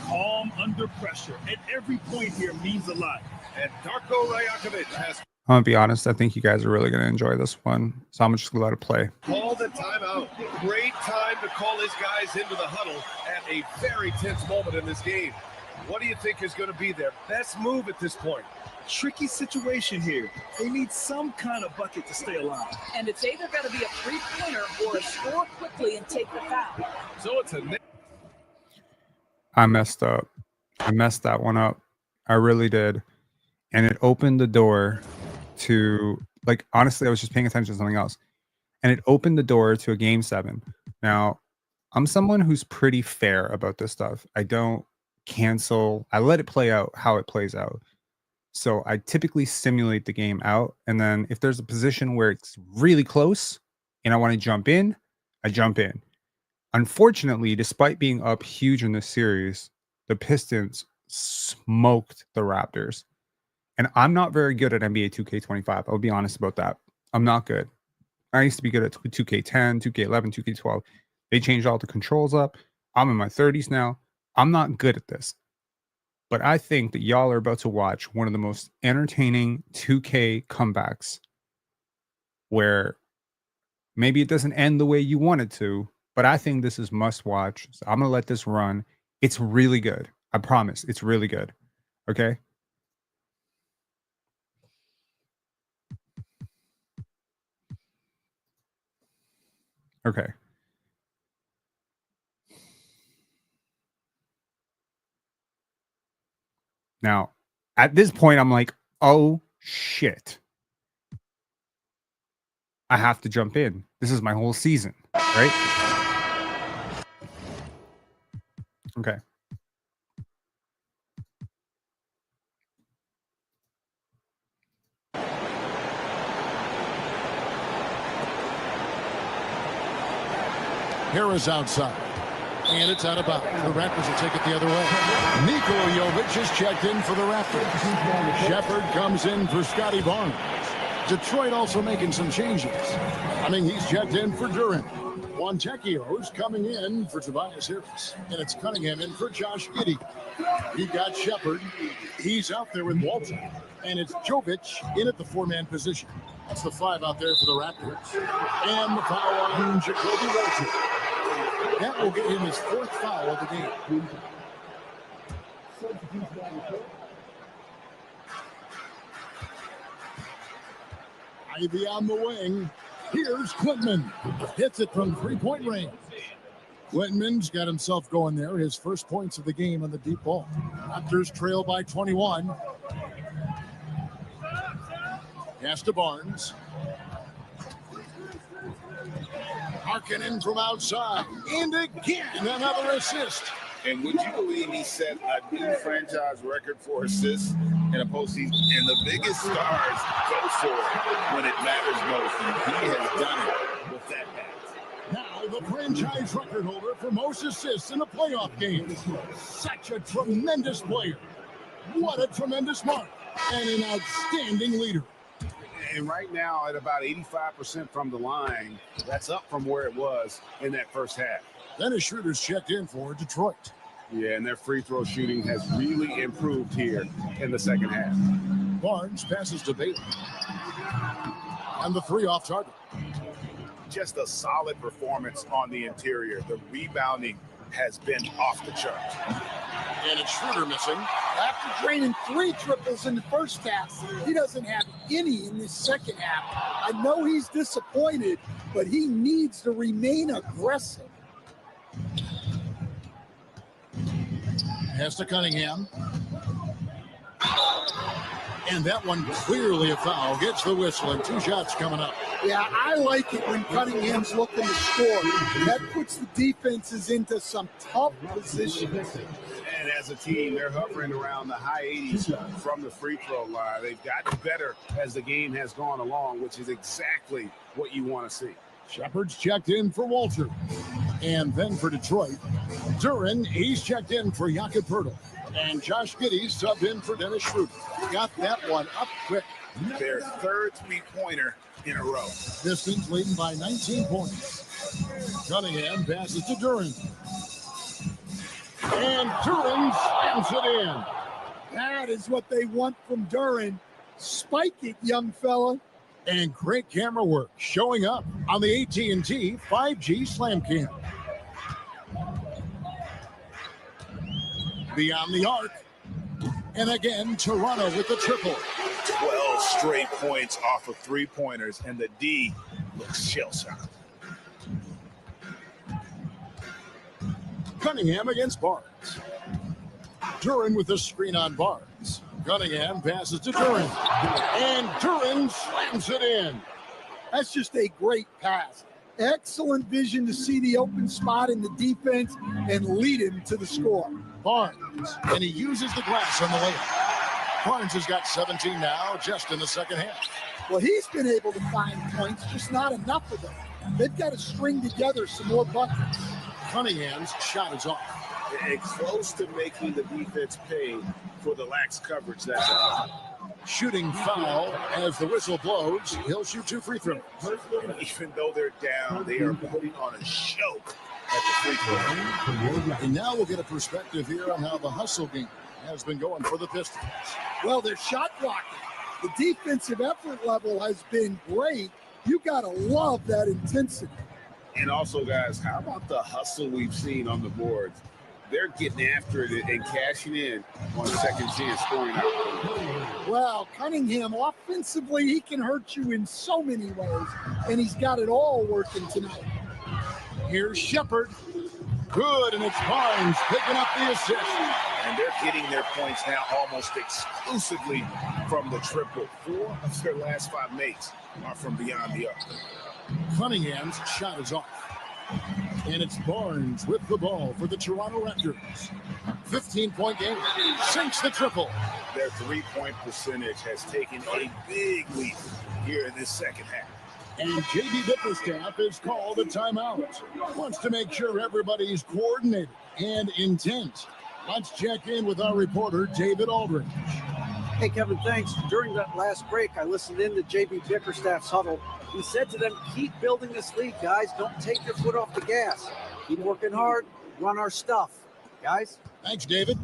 Calm under pressure, and every point here means a lot. And Darko Rajakovic has... I'm going to be honest. I think you guys are really going to enjoy this one. So I'm just going to let it play. Call the timeout. Great time to call his guys into the huddle at a very tense moment in this game. What do you think is going to be their best move at this point? Tricky situation here. They need some kind of bucket to stay alive. And it's either going to be a three-pointer or a score quickly and take the foul. So it's a... I messed up. I messed that one up. I really did. And it opened the door to, like, honestly, I was just paying attention to something else. And it opened the door to a game 7. Now, I'm someone who's pretty fair about this stuff. I don't cancel. I let it play out how it plays out. So I typically simulate the game out. And then if there's a position where it's really close and I want to jump in, I jump in. Unfortunately, despite being up huge in this series, the Pistons smoked the Raptors. And I'm not very good at NBA 2K25. I'll be honest about that. I'm not good. I used to be good at 2K10, 2K11, 2K12. They changed all the controls up. I'm in my 30s now. I'm not good at this. But I think that y'all are about to watch one of the most entertaining 2K comebacks where maybe it doesn't end the way you want it to, but I think this is must watch. So I'm going to let this run. It's really good. I promise. It's really good. Okay? Okay. Now, at this point, I'm like, oh shit. I have to jump in. This is my whole season, right? Okay. Harris outside. And it's out of bounds. The Raptors will take it the other way. Nikola Jovic is checked in for the Raptors. Shepard comes in for Scotty Barnes. Detroit also making some changes. He's checked in for Duran. Fontecchio's coming in for Tobias Harris. And it's Cunningham in for Josh Giddey. You got Shepard. He's out there with Walton. And it's Jovic in at the four-man position. That's the 5 out there for the Raptors. And the foul on Jacoby Walton. That will get him his 4th foul of the game. Ivy on the wing. Here's Quintman. Hits it from three-point range. Quintman's got himself going there. His first points of the game on the deep ball. Raptors trail by 21. Pass to Barnes. Harkinen from outside. And again, another assist. And would you believe he set a new franchise record for assists in a postseason? And the biggest stars go for it when it matters most. And he has done it with that pass. Now the franchise record holder for most assists in a playoff game. Such a tremendous player. What a tremendous mark. And an outstanding leader. And right now at about 85% from the line, that's up from where it was in that first half. Dennis Schroeder's checked in for Detroit. Yeah, and their free throw shooting has really improved here in the second half. Barnes passes to Bailey. And the 3 off target. Just a solid performance on the interior. The rebounding has been off the charts. And it's Schroeder missing. After draining 3 triples in the first half, he doesn't have any in the second half. I know he's disappointed, but he needs to remain aggressive. Pass to Cunningham. And that one clearly a foul. Gets the whistle and 2 shots coming up. Yeah, I like it when Cunningham's looking to score. That puts the defenses into some tough positions. And as a team, they're hovering around the high 80s from the free throw line. They've gotten better as the game has gone along, which is exactly what you want to see. Shepard's checked in for Walter. And then for Detroit, Duran, he's checked in for Jakob Poeltl. And Josh Giddey's subbed in for Dennis Schroeder. Got that one up quick. Their 3rd three-pointer in a row. Pistons leading by 19 points. Cunningham passes to Duran. And Duran slams it in. That is what they want from Duran. Spike it, young fella. And great camera work showing up on the AT&T 5G Slam Cam. Beyond the arc. And again, Toronto with the triple. 12 straight points off of three-pointers, and the D looks shell-shocked. Cunningham against Barnes. Duran with the screen on Barnes. Cunningham passes to Duran. And Duran slams it in. That's just a great pass. Excellent vision to see the open spot in the defense and lead him to the score. Barnes, and he uses the glass on the layup. Barnes has got 17 now, just in the second half. Well, he's been able to find points, just not enough of them. They've got to string together some more buckets. Cunningham's shot is off. And close to making the defense pay for the lax coverage that Shooting foul as the whistle blows. He'll shoot 2 free throws. And even though they're down, they are putting on a show at the free throw. And now we'll get a perspective here on how the hustle game has been going for the Pistons. Well, they're shot blocking. The defensive effort level has been great. You got to love that intensity. And also, guys, how about the hustle we've seen on the boards? They're getting after it and cashing in on second chance scoring out. Well, Cunningham, offensively, he can hurt you in so many ways, and he's got it all working tonight. Here's Shepard. Good, and it's Barnes picking up the assist. And they're getting their points now almost exclusively from the triple. 4 of their last 5 makes are from beyond the arc. Cunningham's shot is off. And it's Barnes with the ball for the Toronto Raptors. 15-point game. Sinks the triple. Their three-point percentage has taken a big leap here in this second half. And J.B. Bickerstaff has called a timeout. Wants to make sure everybody's coordinated and intent. Let's check in with our reporter, David Aldridge. Hey, Kevin, thanks. During that last break, I listened in to J.B. Bickerstaff's huddle. He said to them, keep building this lead, guys. Don't take your foot off the gas. Keep working hard. Run our stuff. Guys? Thanks, David.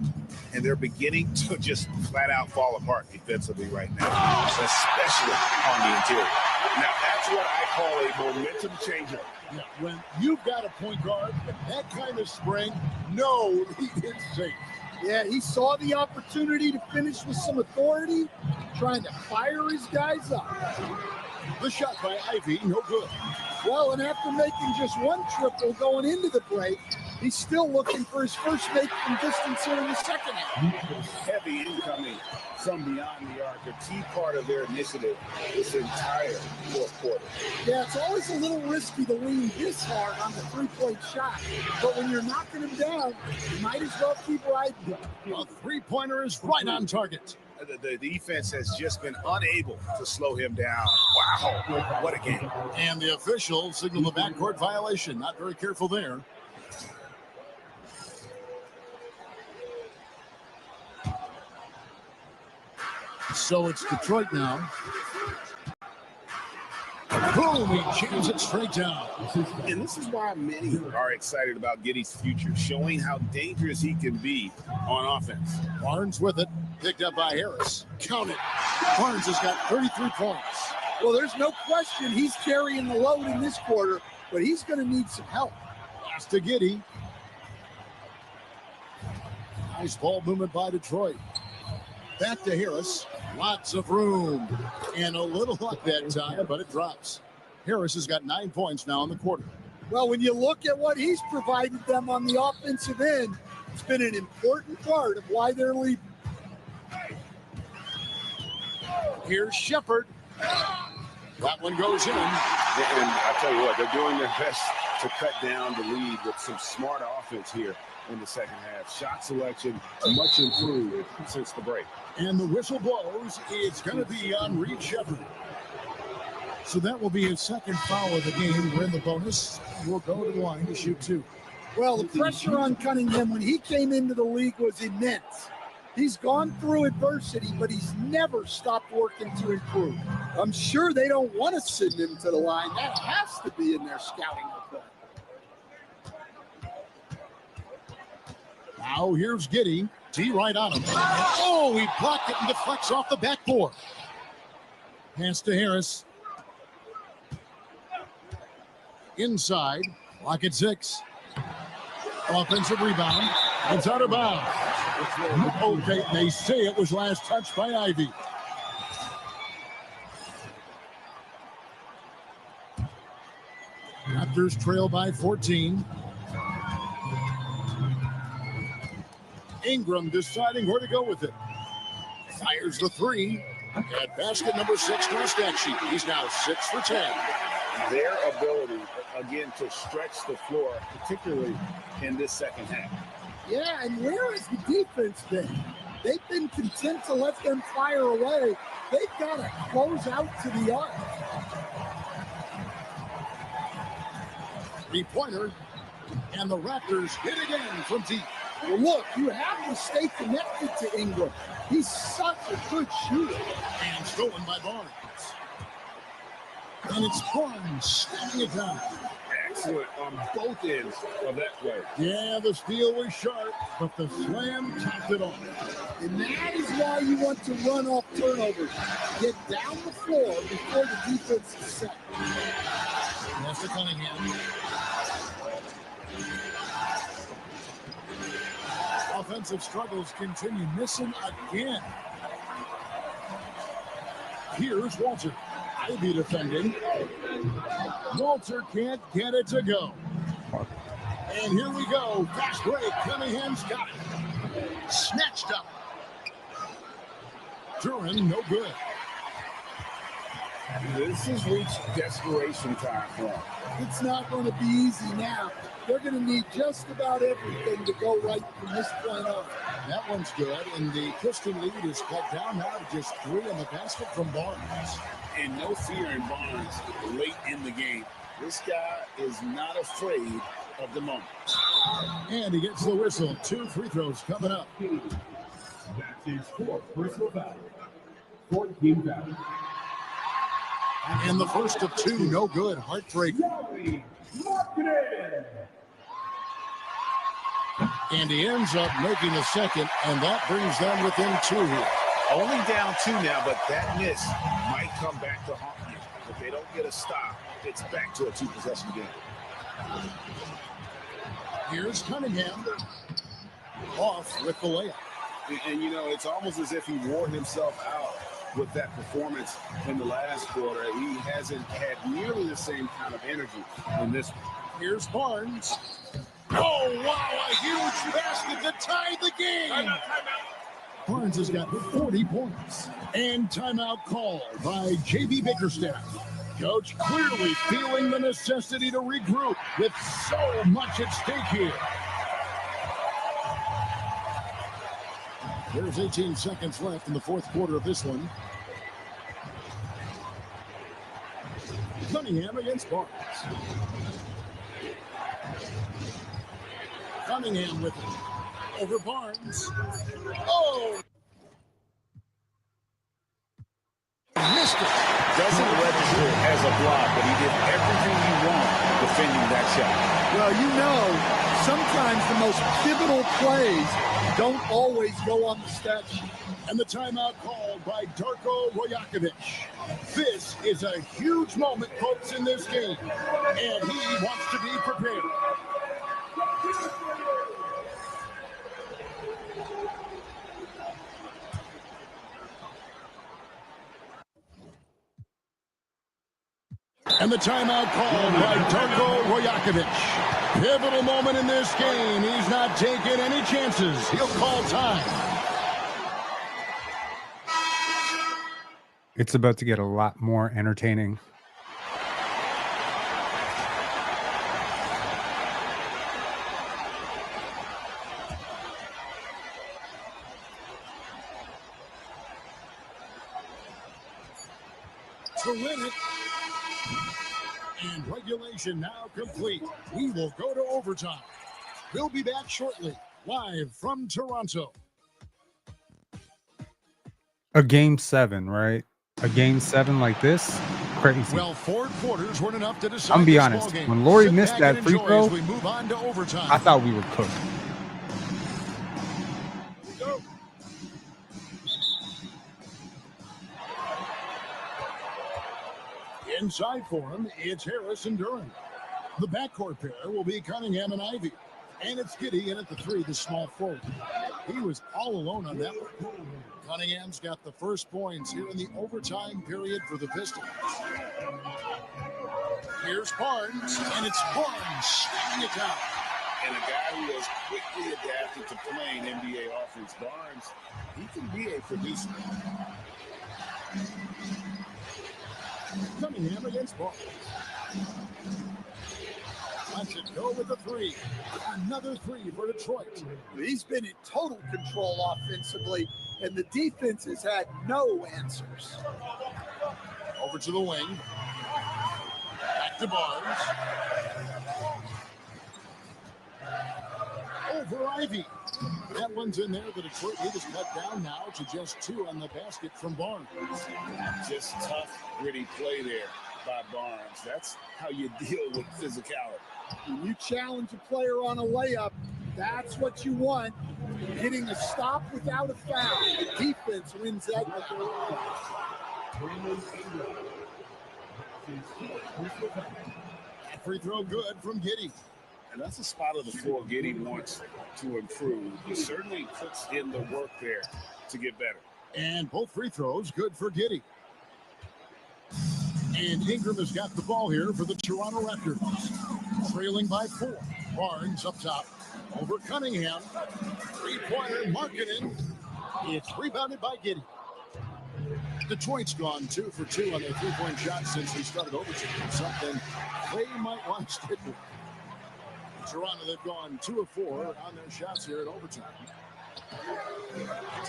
And they're beginning to just flat out fall apart defensively right now, especially on the interior. Now, that's what I call a momentum changer. Yeah, when you've got a point guard, that kind of spring, no lead is safe. Yeah, he saw the opportunity to finish with some authority, trying to fire his guys up. The shot by Ivy, no good. Well, and after making just 1 triple going into the break, he's still looking for his first make from distance here in the second half. Heavy incoming from beyond the arc, a key part of their initiative this entire fourth quarter. Yeah, it's always a little risky to lean this hard on the three-point shot, but when you're knocking him down, you might as well keep riding him. A three-pointer is right on target. The defense has just been unable to slow him down. Wow, what a game. And the officials signal the backcourt violation. Not very careful there. So it's Detroit now. Boom, he jams it straight down. And this is why many are excited about Giddy's future, showing how dangerous he can be on offense. Barnes with it, picked up by Harris. Count it. Barnes has got 33 points. Well, there's no question he's carrying the load in this quarter, but he's going to need some help. Pass to Giddy. Nice ball movement by Detroit. Back to Harris. Lots of room. And a little luck that time, but it drops. Harris has got 9 points now in the quarter. Well, when you look at what he's provided them on the offensive end, it's been an important part of why they're leading. Here's Shepard. That one goes in. And I tell you what, they're doing their best to cut down the lead with some smart offense here in the second half. Shot selection much improved since the break. And the whistle blows. It's going to be on Reed Shepard. So that will be his second foul of the game. We're in the bonus. We'll go to the line to shoot 2. Well, the pressure on Cunningham when he came into the league was immense. He's gone through adversity, but he's never stopped working to improve. I'm sure they don't want to send him to the line. That has to be in their scouting report. Now here's Giddy. D right on him. Oh, he blocked it and deflects off the backboard. Pass to Harris. Inside. Lock at 6. Offensive rebound. It's out of bounds. Okay, they say it was last touched by Ivy. Raptors trail by 14. Ingram deciding where to go with it. Fires the 3. At basket number 6 to the stat sheet. He's now 6 for 10. Their ability, again, to stretch the floor, particularly in this second half. Yeah, and where has the defense been? They've been content to let them fire away. They've got to close out to the arc. 3-pointer. And the Raptors hit again from deep. Well, look, you have to stay connected to Ingram. He's such a good shooter. And stolen by Barnes. And it's Barnes slamming it down. Excellent on both ends of that play. Yeah, the steal was sharp, but the slam topped it off. And that is why you want to run off turnovers. Get down the floor before the defense is set. That's to Cunningham. Offensive struggles continue, missing again. Here's Walter. Ivy defending. Walter can't get it to go. And here we go. Fast break. Cunningham's got it. Snatched up. Duran, no good. This has reached desperation time for him. It's not going to be easy now. They're going to need just about everything to go right from this point on. That one's good, and the Piston lead is cut down now to just 3 in the basket from Barnes. And no fear in Barnes late in the game. This guy is not afraid of the moment. And he gets the whistle. 2 free throws coming up. That is 4 personal fouls. 14 fouls. And the first of 2, no good. Heartbreaking. And he ends up making the second, and that brings them within 2 here. Only down 2 now, but that miss might come back to haunt you. If they don't get a stop, it's back to a 2-possession game. Here's Cunningham. Off with the layup. And you know, it's almost as if he wore himself out with that performance in the last quarter. He hasn't had nearly the same kind of energy in this one. Here's Barnes. Oh, wow, a huge basket to tie the game. Timeout. Barnes has got 40 points. And timeout called by J.B. Bickerstaff. Coach clearly feeling the necessity to regroup with so much at stake here. There's 18 seconds left in the fourth quarter of this one. Cunningham against Barnes. Cunningham with it. Over Barnes. Oh! Missed it. Doesn't register as a block, but he did everything he wanted defending that shot. Well, you know, sometimes the most pivotal plays don't always go on the stat sheet. And the timeout called by Darko Rojakovic. This is a huge moment, folks, in this game. And he wants to be prepared. And the timeout called by Darko Rojakovic. Pivotal moment in this game. He's not taking any chances. He'll call time. It's about to get a lot more entertaining. To win it. And regulation now complete. We will go to overtime. We'll be back shortly, live from Toronto. A game 7, right? A game 7 like this? Crazy. Well, 4 quarters weren't enough to decide. I'm gonna be this honest. ballgame. When Laurie Sit missed back that and free enjoy throw, as we move on to overtime. I thought we were cooked. Go. Inside for him, it's Harris and Duran. The backcourt pair will be Cunningham and Ivy. And it's Gradey in at the 3, the small forward. He was all alone on that one. Cunningham's got the first points here in the overtime period for the Pistons. Here's Barnes, and it's Barnes slamming it down. And a guy who has quickly adapted to playing NBA offense, Barnes, he can be a producer. Cunningham against Barnes. Lets it go with the 3. Another 3 for Detroit. He's been in total control offensively, and the defense has had no answers. Over to the wing. Back to Barnes. Over Ivy. That one's in there. The Detroit lead is cut down now to just 2 on the basket from Barnes. Just tough, gritty play there by Barnes. That's how you deal with physicality. When you challenge a player on a layup, that's what you want. Getting a stop without a foul. The defense wins that. Free throw good from Gradey. And that's a spot of the floor Gradey wants to improve. He certainly puts in the work there to get better. And both free throws good for Gradey. And Ingram has got the ball here for the Toronto Raptors. Trailing by 4. Barnes up top over Cunningham. Three-pointer Markkanen. It's rebounded by Gradey. Detroit's gone 2 for 2 on their three-point shot since they started overtime. Something they might want to stick with. Toronto, they've gone 2 of 4 on their shots here in overtime.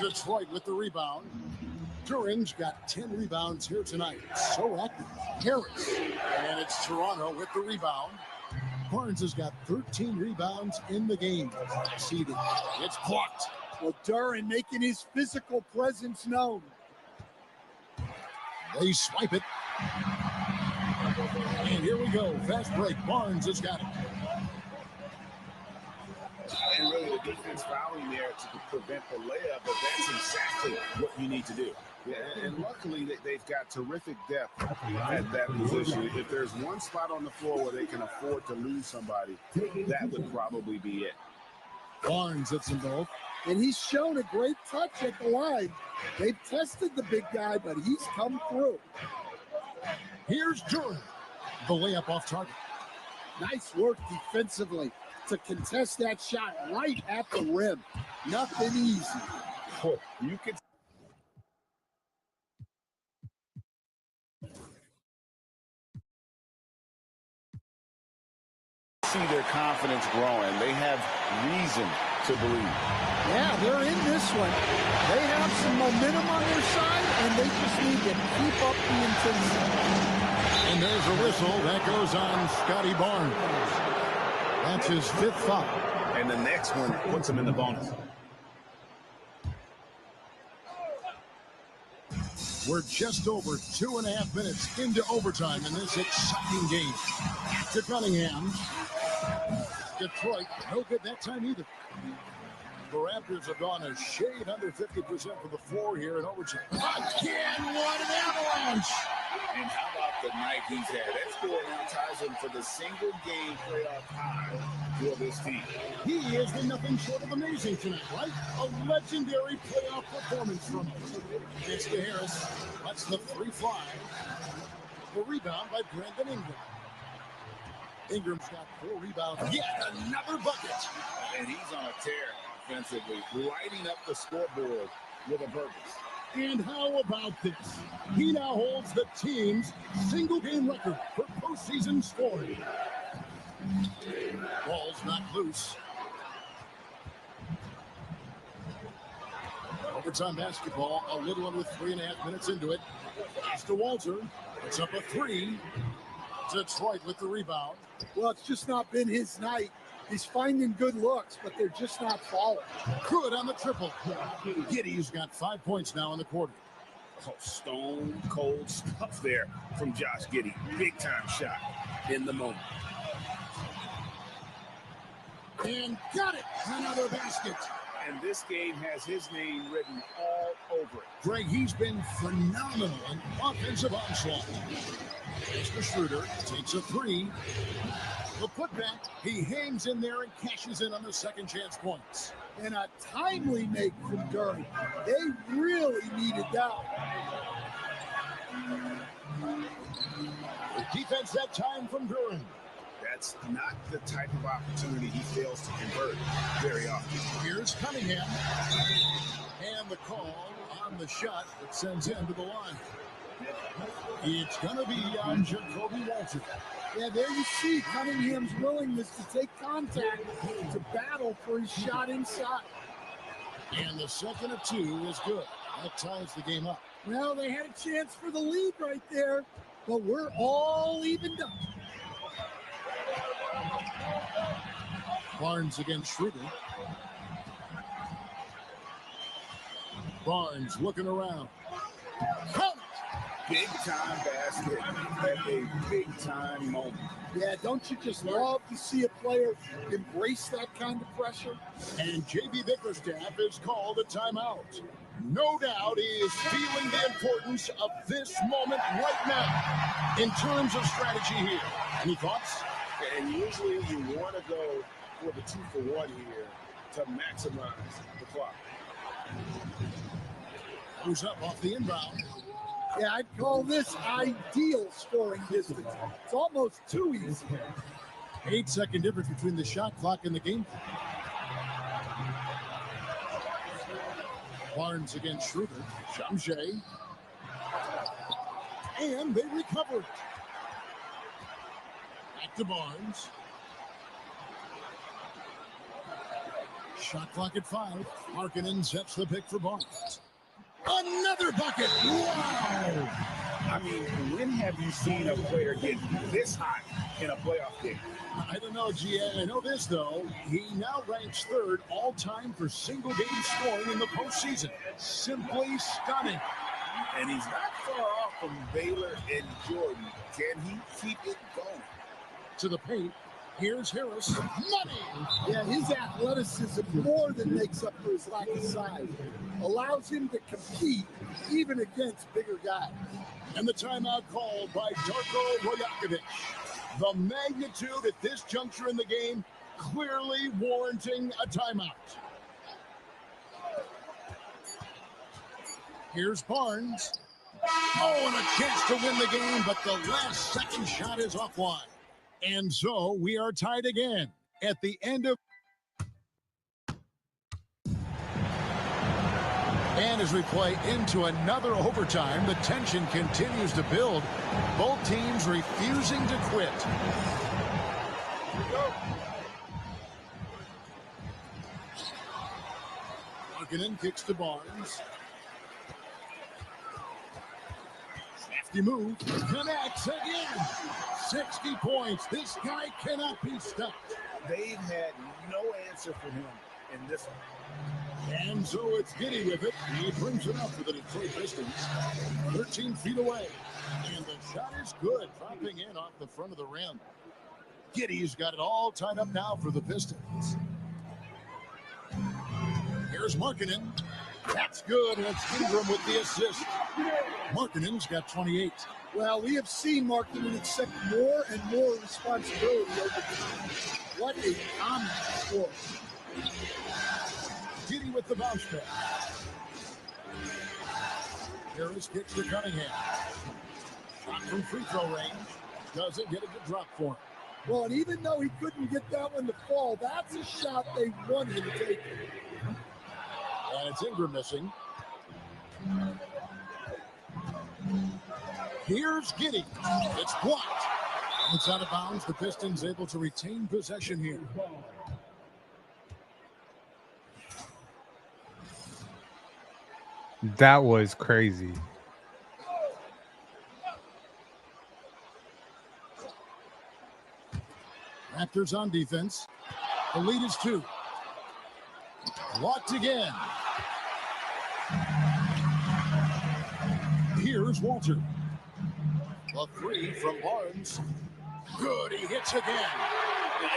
Detroit with the rebound. Duran's got 10 rebounds here tonight. So active. Harris. And it's Toronto with the rebound. Barnes has got 13 rebounds in the game. Seeded. It's blocked. Well, Duran making his physical presence known. They swipe it. And here we go. Fast break. Barnes has got it. And really the defense fouling there to prevent the layup, but that's exactly what you need to do. Yeah, and luckily they've got terrific depth at that position. If there's one spot on the floor where they can afford to lose somebody, that would probably be it. Barnes hits them both. And he's shown a great touch at the line. They've tested the big guy, but he's come through. Here's Duran. The layup off target. Nice work defensively to contest that shot right at the rim. Nothing easy. Oh, you could see their confidence growing. They have reason to believe. Yeah, they're in this one. They have some momentum on their side, and they just need to keep up the intensity. And there's a whistle. That goes on Scotty Barnes. That's his 5th foul. And the next one puts him in the bonus. We're just over 2.5 minutes into overtime in this exciting game. To Cunningham. Detroit, no good that time either. The Raptors have gone a shade under 50% for the floor here in overtime. Again, what an avalanche! And how about the night he's had? That score now ties him for the single game playoff high for this team. He has been nothing short of amazing tonight, right? A legendary playoff performance from him. It's to Harris. Lets the 3 fly. The rebound by Brandon Ingram. Ingram's got 4 rebounds. Yet another bucket. And he's on a tear offensively, lighting up the scoreboard with a purpose. And how about this? He now holds the team's single-game record for postseason scoring. Ball's not loose. Overtime basketball, a little under 3.5 minutes into it. Pass to Walter. It's up a 3. Detroit with the rebound. Well, it's just not been his night. He's finding good looks, but they're just not falling. Good on the triple. Giddy's got 5 points now in the quarter. Oh, stone cold stuff there from Josh Giddy. Big time shot in the moment. And got it. Another basket. And this game has his name written all over it. Greg, he's been phenomenal in offensive onslaught. Mr. Schroeder takes a 3. The putback, he hangs in there and cashes in on the second chance points. And a timely make from Duran. They really needed that. The defense that time from Duran. That's not the type of opportunity he fails to convert very often. Here's Cunningham. And the call on the shot that sends him to the line. It's going to be on Jacoby Walter. Yeah, there you see Cunningham's willingness to take contact, to battle for his shot inside. And the second of 2 is good. That ties the game up. Well, they had a chance for the lead right there, but we're all evened up. Barnes against Schroeder. Barnes looking around. Count it. Big time basket at a big time moment. Yeah, don't you just love to see a player embrace that kind of pressure? And JB Bickerstaff is called a timeout. No doubt he is feeling the importance of this moment right now in terms of strategy here. Any thoughts? And usually you want to go for the 2-for-1 here to maximize the clock. Goes up off the inbound. Yeah, I'd call this ideal scoring distance. It's almost too easy. 8-second difference between the shot clock and the game. Barnes against Schroeder. Shamjay. And they recover it. Back to Barnes. Shot clock at 5. Markkanen sets the pick for Barnes. Another bucket. Wow. I mean, when have you seen a player get this hot in a playoff game? I don't know, GA. I know this, though. He now ranks 3rd all-time for single-game scoring in the postseason. Simply stunning. And he's not far off from Baylor and Jordan. Can he keep it going? To the paint. Here's Harris. Money! Yeah, his athleticism more than makes up for his lack of size. Allows him to compete even against bigger guys. And the timeout called by Darko Rajakovic. The magnitude at this juncture in the game clearly warranting a timeout. Here's Barnes. Oh, and a chance to win the game, but the last second shot is off wide. And so we are tied again at the end of. And as we play into another overtime, the tension continues to build. Both teams refusing to quit. Markkanen kicks to Barnes. Safety move. Connects again. 60 points. This guy cannot be stopped. They've had no answer for him in this one. And so it's Gradey with it. He brings it up for the Detroit Pistons. 13 feet away. And the shot is good. Dropping in off the front of the rim. Gradey's got it all tied up now for the Pistons. Here's Markkanen. That's good. And it's Ingram with the assist. Markkanen's got 28. Well, we have seen Markkanen accept more and more responsibility over time. What a dominant scorer. Gradey with the bounce pass. Harris kicks to Cunningham. Shot from free throw range. Doesn't get a good drop for him. Well, and even though he couldn't get that one to fall, that's a shot they want him to take. And it's Ingram missing. Here's Gradey. It's blocked. It's out of bounds. The Pistons able to retain possession here. That was crazy. Raptors on defense. The lead is 2. Blocked again. Here's Walter. A 3 from Barnes. Good, he hits again.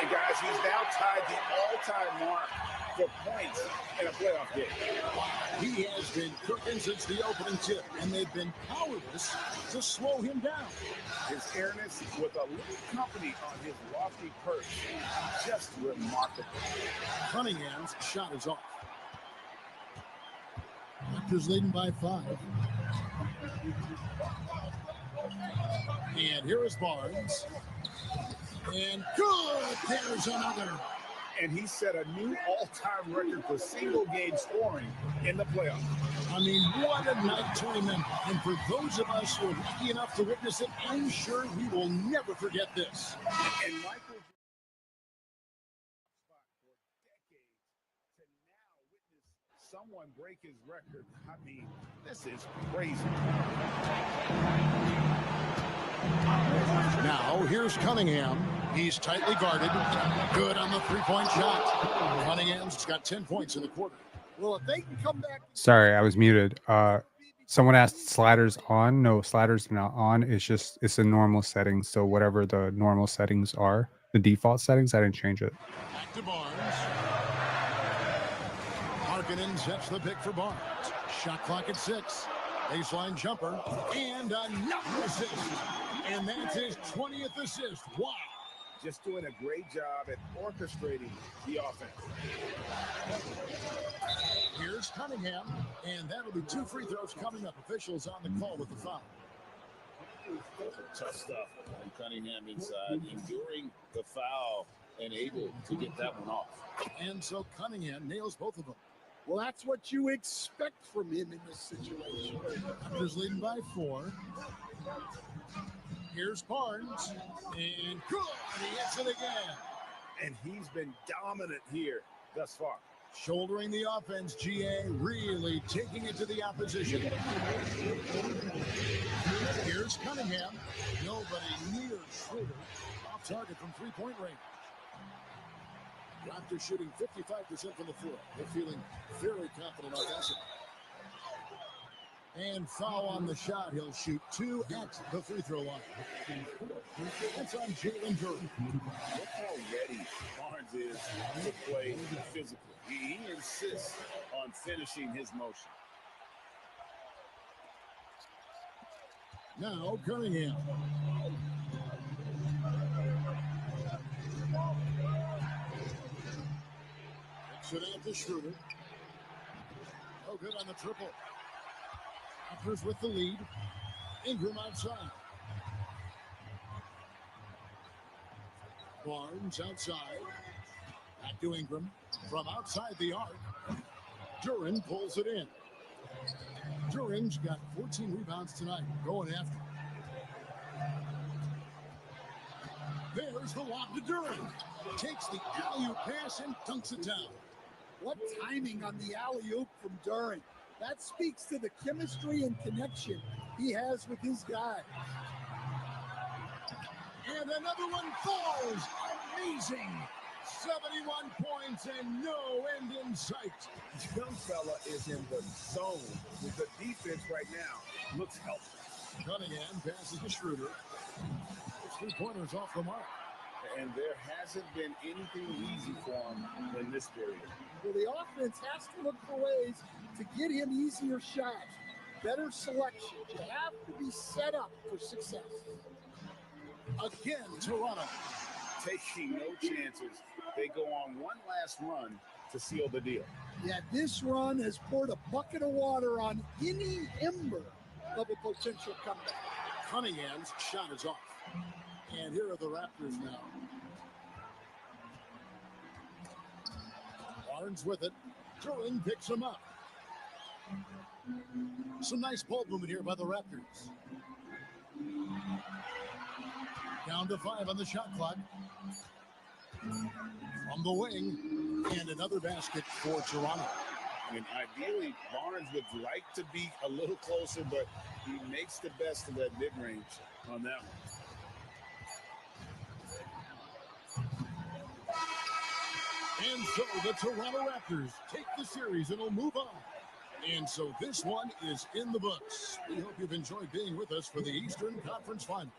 And guys, he's now tied the all-time mark for points in a playoff game. He has been cooking since the opening tip, and they've been powerless to slow him down. His airness with a little company on his lofty perch, just remarkable. Cunningham's shot is off. Raptors leading by 5. And here is Barnes. And good, there's another. And he set a new all-time record for single-game scoring in the playoffs. I mean, what a night to remember. And for those of us who are lucky enough to witness it, I'm sure we will never forget this. And Michael to now witness someone break his record. I mean, this is crazy. Now, here's Cunningham. He's tightly guarded. Good on the three-point shot. Cunningham's got 10 points in the quarter. Well, if they can come back. Sorry, I was muted. Someone asked sliders on. No, sliders not on. It's a normal setting. So whatever the normal settings are, the default settings, I didn't change it. Back to Barnes. Markkanen sets the pick for Barnes. Shot clock at 6. Baseline jumper and another assist. And that's his 20th assist. Wow. Just doing a great job at orchestrating the offense. Here's Cunningham, and that'll be 2 free throws coming up. Officials on the call with the foul. Tough stuff from Cunningham inside, enduring the foul and able to get that one off. And so Cunningham nails both of them. Well, that's what you expect from him in this situation. Raptors leading by 4. Here's Barnes, and good, he hits it again. And he's been dominant here thus far. Shouldering the offense, GA really taking it to the opposition. Here's Cunningham. Nobody near Schroeder. Off target from three-point range. Raptors shooting 55% from the floor. They're feeling very confident offensively. And foul on the shot. He'll shoot 2 at the free throw line. That's on Jalen Duren. Look how ready Barnes is to play physically. He insists on finishing his motion. Now Cunningham. Sit out to Schroeder. Oh, good on the triple. Raptors with the lead. Ingram outside. Barnes outside. Back to Ingram. From outside the arc. Duren pulls it in. Duren's got 14 rebounds tonight. Going after. There's the lob to Duren. Takes the alley-oop pass and dunks it down. What timing on the alley-oop from Duren. That speaks to the chemistry and connection he has with his guy. And another one falls. Amazing. 71 points and no end in sight. This young fella is in the zone with the defense right now. Looks healthy. Cunningham passes to Schroeder. His 3-pointers off the mark. And there hasn't been anything easy for him in this period. Well, the offense has to look for ways to get him easier shots, better selection. You have to be set up for success. Again, Toronto taking no chances. They go on one last run to seal the deal. Yeah, this run has poured a bucket of water on any ember of a potential comeback. Cunningham's shot is off. And here are the Raptors now. Barnes with it. Duren picks him up. Some nice ball movement here by the Raptors. Down to 5 on the shot clock. From the wing. And another basket for Toronto. And ideally, Barnes would like to be a little closer, but he makes the best of that mid-range on that one. And so the Toronto Raptors take the series and will move on. And so this one is in the books. We hope you've enjoyed being with us for the Eastern Conference Finals.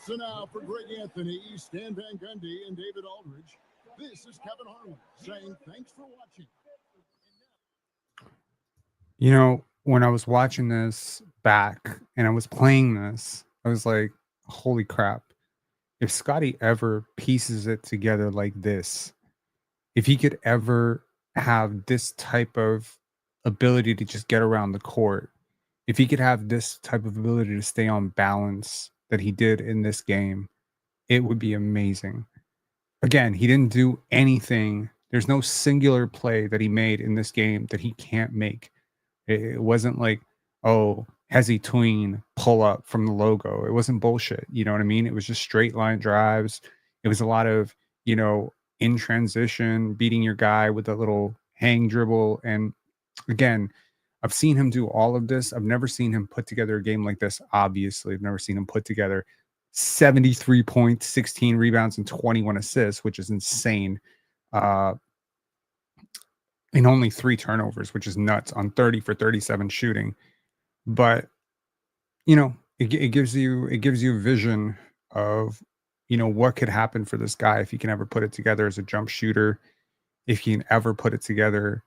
So now for Greg Anthony, Stan Van Gundy, and David Aldridge, this is Kevin Harlan saying thanks for watching. You know, when I was watching this back and I was playing this, I was like, holy crap. If Scotty ever pieces it together like this, if he could ever have this type of ability to just get around the court, if he could have this type of ability to stay on balance that he did in this game, it would be amazing. Again, he didn't do anything. There's no singular play that he made in this game that he can't make. It wasn't like, oh, Hezzy Tween pull up from the logo. It wasn't bullshit. You know what I mean? It was just straight line drives. It was a lot of, you know, in transition, beating your guy with a little hang dribble. And again, I've seen him do all of this. I've never seen him put together a game like this. Obviously, I've never seen him put together 73 points, 16 rebounds, and 21 assists, which is insane. and only 3 turnovers, which is nuts on 30 for 37 shooting. But it gives you a vision of what could happen for this guy if he can ever put it together as a jump shooter, if he can ever put it together,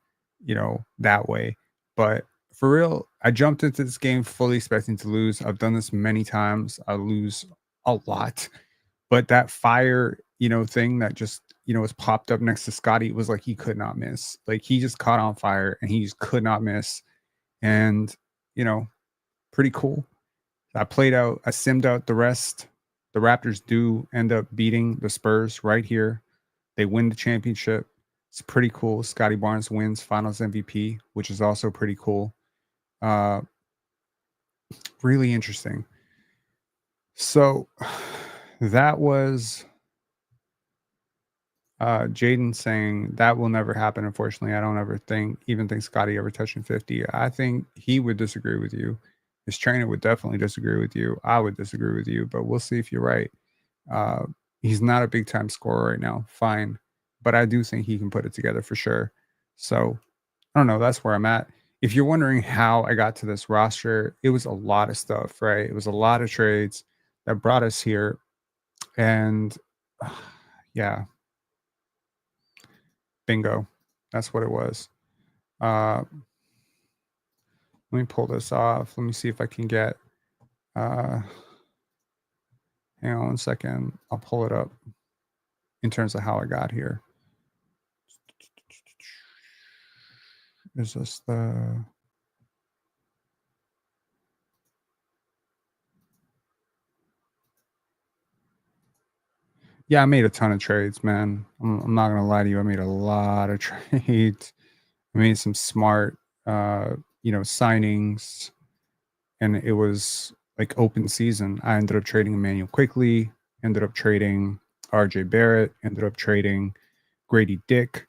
that way. But for real, I jumped into this game fully expecting to lose. I've done this many times. I lose a lot. But that fire, thing that just, was popped up next to Scotty, it was like he could not miss. Like he just caught on fire and he just could not miss. And, pretty cool. I simmed out the rest. The Raptors do end up beating the Spurs right here. They win the championship. It's pretty cool. Scotty Barnes wins Finals MVP, which is also pretty cool. Really interesting. So that was Jaden saying that will never happen. Unfortunately, I don't ever think Scotty ever touching 50. I think he would disagree with you. His trainer would definitely disagree with you. I would disagree with you, but we'll see if you're right. He's not a big time scorer right now. Fine. But I do think he can put it together for sure. So I don't know. That's where I'm at. If you're wondering how I got to this roster, it was a lot of stuff, right? It was a lot of trades that brought us here. And yeah, bingo. That's what it was. Let me pull this off. Let me see if I can get, hang on 1 second. I'll pull it up in terms of how I got here. Is this the... Yeah, I made a ton of trades, man. I'm not going to lie to you. I made a lot of trades. I made some smart, signings, and it was like open season. I ended up trading Emmanuel Quickly, ended up trading RJ Barrett, ended up trading Gradey Dick.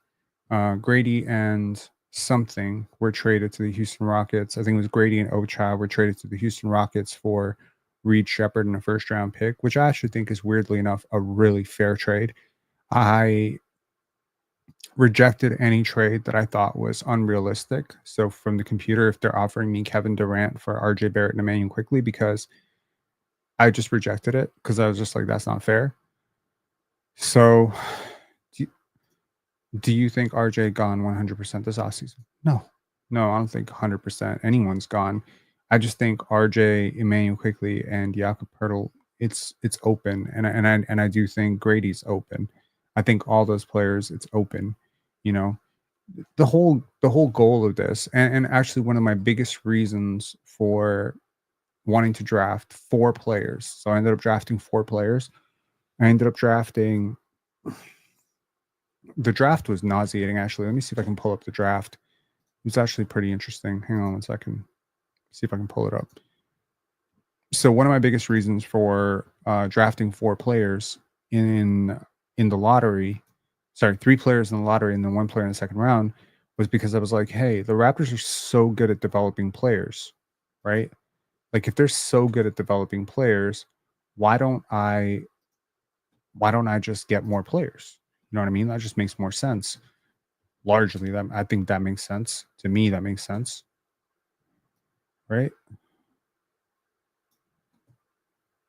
Gradey and something were traded to the Houston Rockets. I think it was Gradey and Ocha were traded to the Houston Rockets for Reed Shepherd and a first-round pick, which I actually think is, weirdly enough, a really fair trade. I rejected any trade that I thought was unrealistic. So from the computer, if they're offering me Kevin Durant for RJ Barrett and Emmanuel Quickly, because I just rejected it because I was just like, that's not fair. So do you think RJ gone 100% this offseason? No, I don't think 100% anyone's gone. I just think RJ, Emmanuel Quickly, and Jakob Poeltl, it's open, and I do think Gradey's open. I think all those players, it's open. The whole goal of this, and actually one of my biggest reasons for wanting to draft 4 players. So I ended up drafting 4 players. I ended up drafting. The draft was nauseating, actually. Let me see if I can pull up the draft. It was actually pretty interesting. Hang on 1 second. See if I can pull it up. So one of my biggest reasons for drafting 4 players in the lottery, 3 players in the lottery and then 1 player in the second round, was because I was like, hey, the Raptors are so good at developing players, right? Like if they're so good at developing players, why don't I just get more players? You know what I mean? That just makes more sense. Largely, I think that makes sense. To me, that makes sense. Right?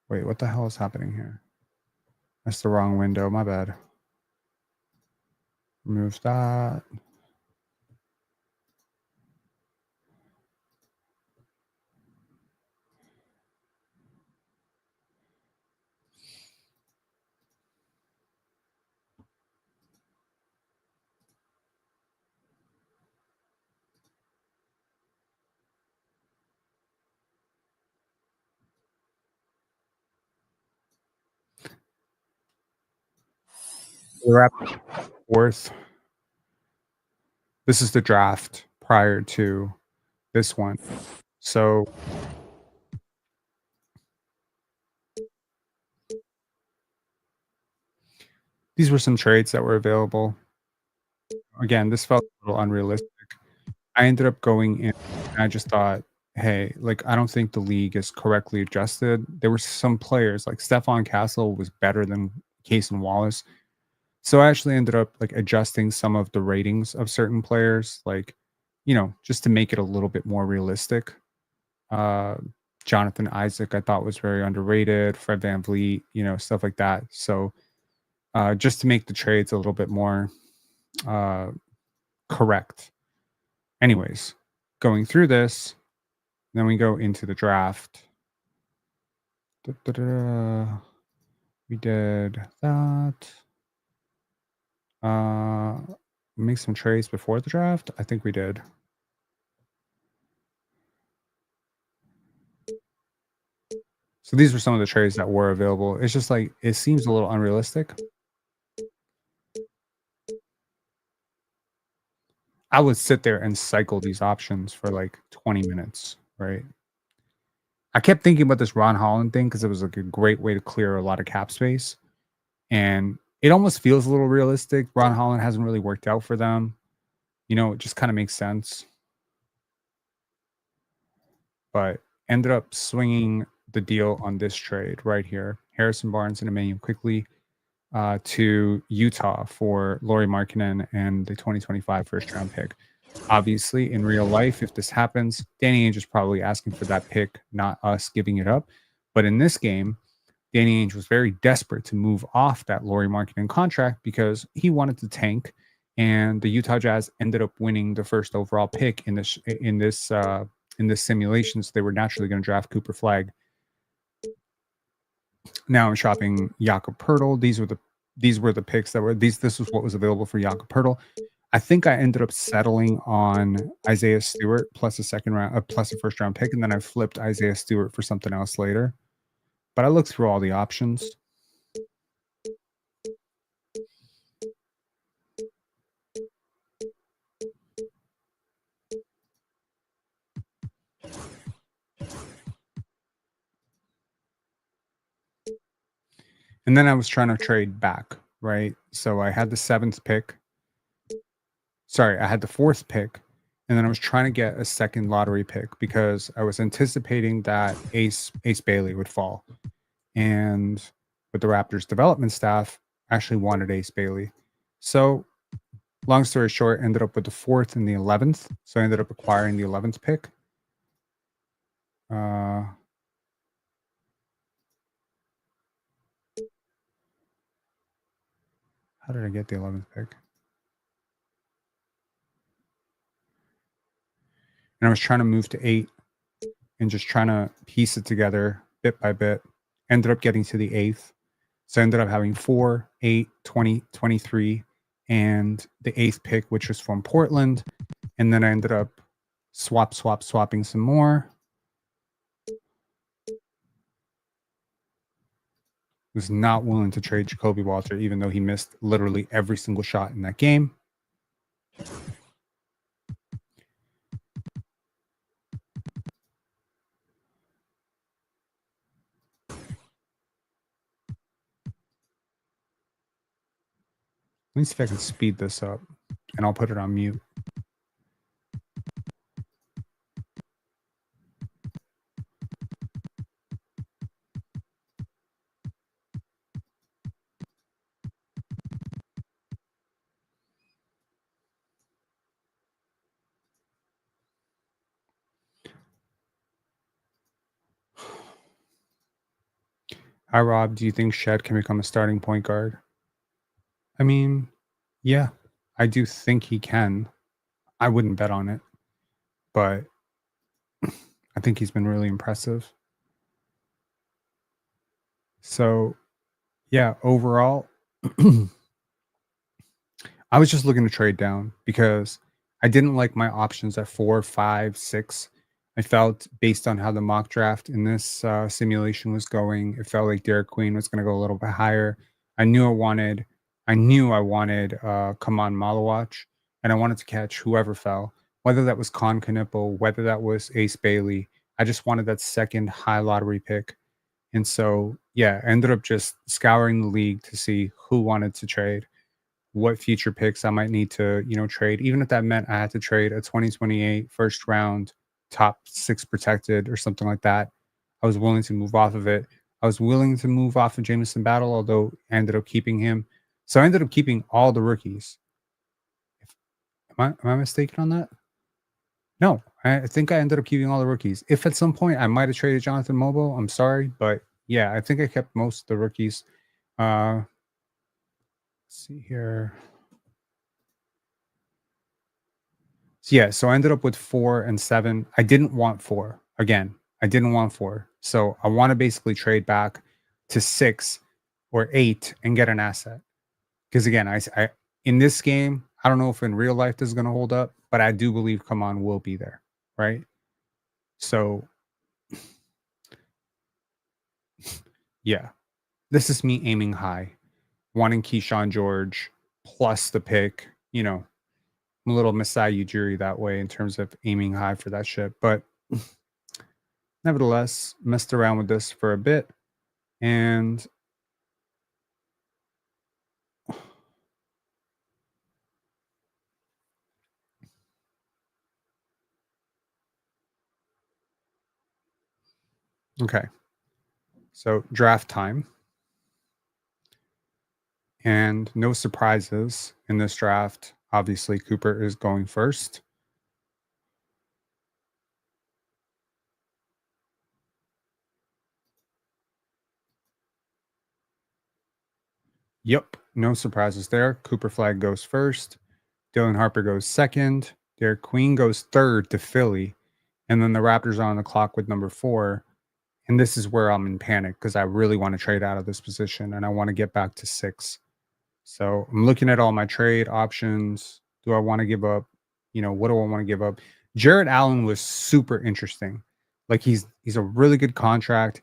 Wait, what the hell is happening here? That's the wrong window. My bad. Remove that. The Raptors fourth. This is the draft prior to this one. So these were some trades that were available. Again, this felt a little unrealistic. I ended up going in and I just thought, hey, like I don't think the league is correctly adjusted. There were some players like Stephon Castle was better than Cason Wallace. So I actually ended up like adjusting some of the ratings of certain players, like, just to make it a little bit more realistic. Uh, Jonathan Isaac, I thought was very underrated. Fred VanVleet, stuff like that. So just to make the trades a little bit more uh, correct. Anyways, going through this, then we go into the draft. We did that. Make some trades before the draft. I think we did. So these were some of the trades that were available. It's just like it seems a little unrealistic. I would sit there and cycle these options for like 20 minutes, right? I kept thinking about this Ron Holland thing because it was like a great way to clear a lot of cap space. And it almost feels a little realistic. Ron Holland hasn't really worked out for them. It just kind of makes sense. But ended up swinging the deal on this trade right here. Harrison Barnes and Emmanuel Quickly to Utah for Lauri Markkanen and the 2025 first-round pick. Obviously, in real life, if this happens, Danny Ainge is probably asking for that pick, not us giving it up. But in this game, Danny Ainge was very desperate to move off that Lauri Markkanen contract because he wanted to tank, and the Utah Jazz ended up winning the first overall pick in this simulation, so they were naturally going to draft Cooper Flagg. Now I'm shopping Jakob Poeltl. These were the picks that were these. This was what was available for Jakob Poeltl. I think I ended up settling on Isaiah Stewart plus a first round pick, and then I flipped Isaiah Stewart for something else later. But I looked through all the options. And then I was trying to trade back, right? So I had the 7th pick. Sorry, I had the 4th pick. And then I was trying to get a second lottery pick because I was anticipating that Ace Bailey would fall. And with the Raptors development staff, actually wanted Ace Bailey. So long story short, ended up with the 4th and the 11th. So I ended up acquiring the 11th pick. How did I get the 11th pick? And I was trying to move to 8 and just trying to piece it together bit by bit. Ended up getting to the 8th. So I ended up having 4, 8, 20, 23, and the 8th pick, which was from Portland. And then I ended up swapping some more. Was not willing to trade Jacoby Walter, even though he missed literally every single shot in that game. Let me see if I can speed this up, and I'll put it on mute. Hi, Rob. Do you think Shed can become a starting point guard? I mean, yeah, I do think he can. I wouldn't bet on it, but I think he's been really impressive. So, yeah, overall, I was just looking to trade down because I didn't like my options at 4, 5, 6. I felt based on how the mock draft in this simulation was going, it felt like Derek Queen was going to go a little bit higher. I knew I wanted Kaman Malawach, and I wanted to catch whoever fell, whether that was Con Knipple, whether that was Ace Bailey. I just wanted that second high lottery pick. And so, yeah, I ended up just scouring the league to see who wanted to trade, what future picks I might need to, trade. Even if that meant I had to trade a 2028 first round top 6 protected or something like that, I was willing to move off of it. I was willing to move off of Jamison Battle, although I ended up keeping him. So I ended up keeping all the rookies. Am I mistaken on that? No, I think I ended up keeping all the rookies. If at some point I might have traded Jonathan Mobo, I'm sorry, but yeah, I think I kept most of the rookies. Let's see here. So yeah, so I ended up with 4 and 7. I didn't want 4. Again, I didn't want 4. So I want to basically trade back to 6 or 8 and get an asset. Because again, I in this game, I don't know if in real life this is going to hold up, but I do believe Come On will be there, right? So yeah, this is me aiming high, wanting Keyshawn George plus the pick. You know, I'm a little Masai Ujiri that way in terms of aiming high for that shit. But nevertheless, messed around with this for a bit. And okay. So draft time. And no surprises in this draft. Obviously, Cooper is going first. Yep, no surprises there. Cooper Flag goes first. Dylan Harper goes second. Derek Queen goes third to Philly. And then the Raptors are on the clock with number 4. And this is where I'm in panic because I really want to trade out of this position and I want to get back to 6. So I'm looking at all my trade options. Do I want to give up? You know, what do I want to give up? Jarrett Allen was super interesting. Like he's a really good contract.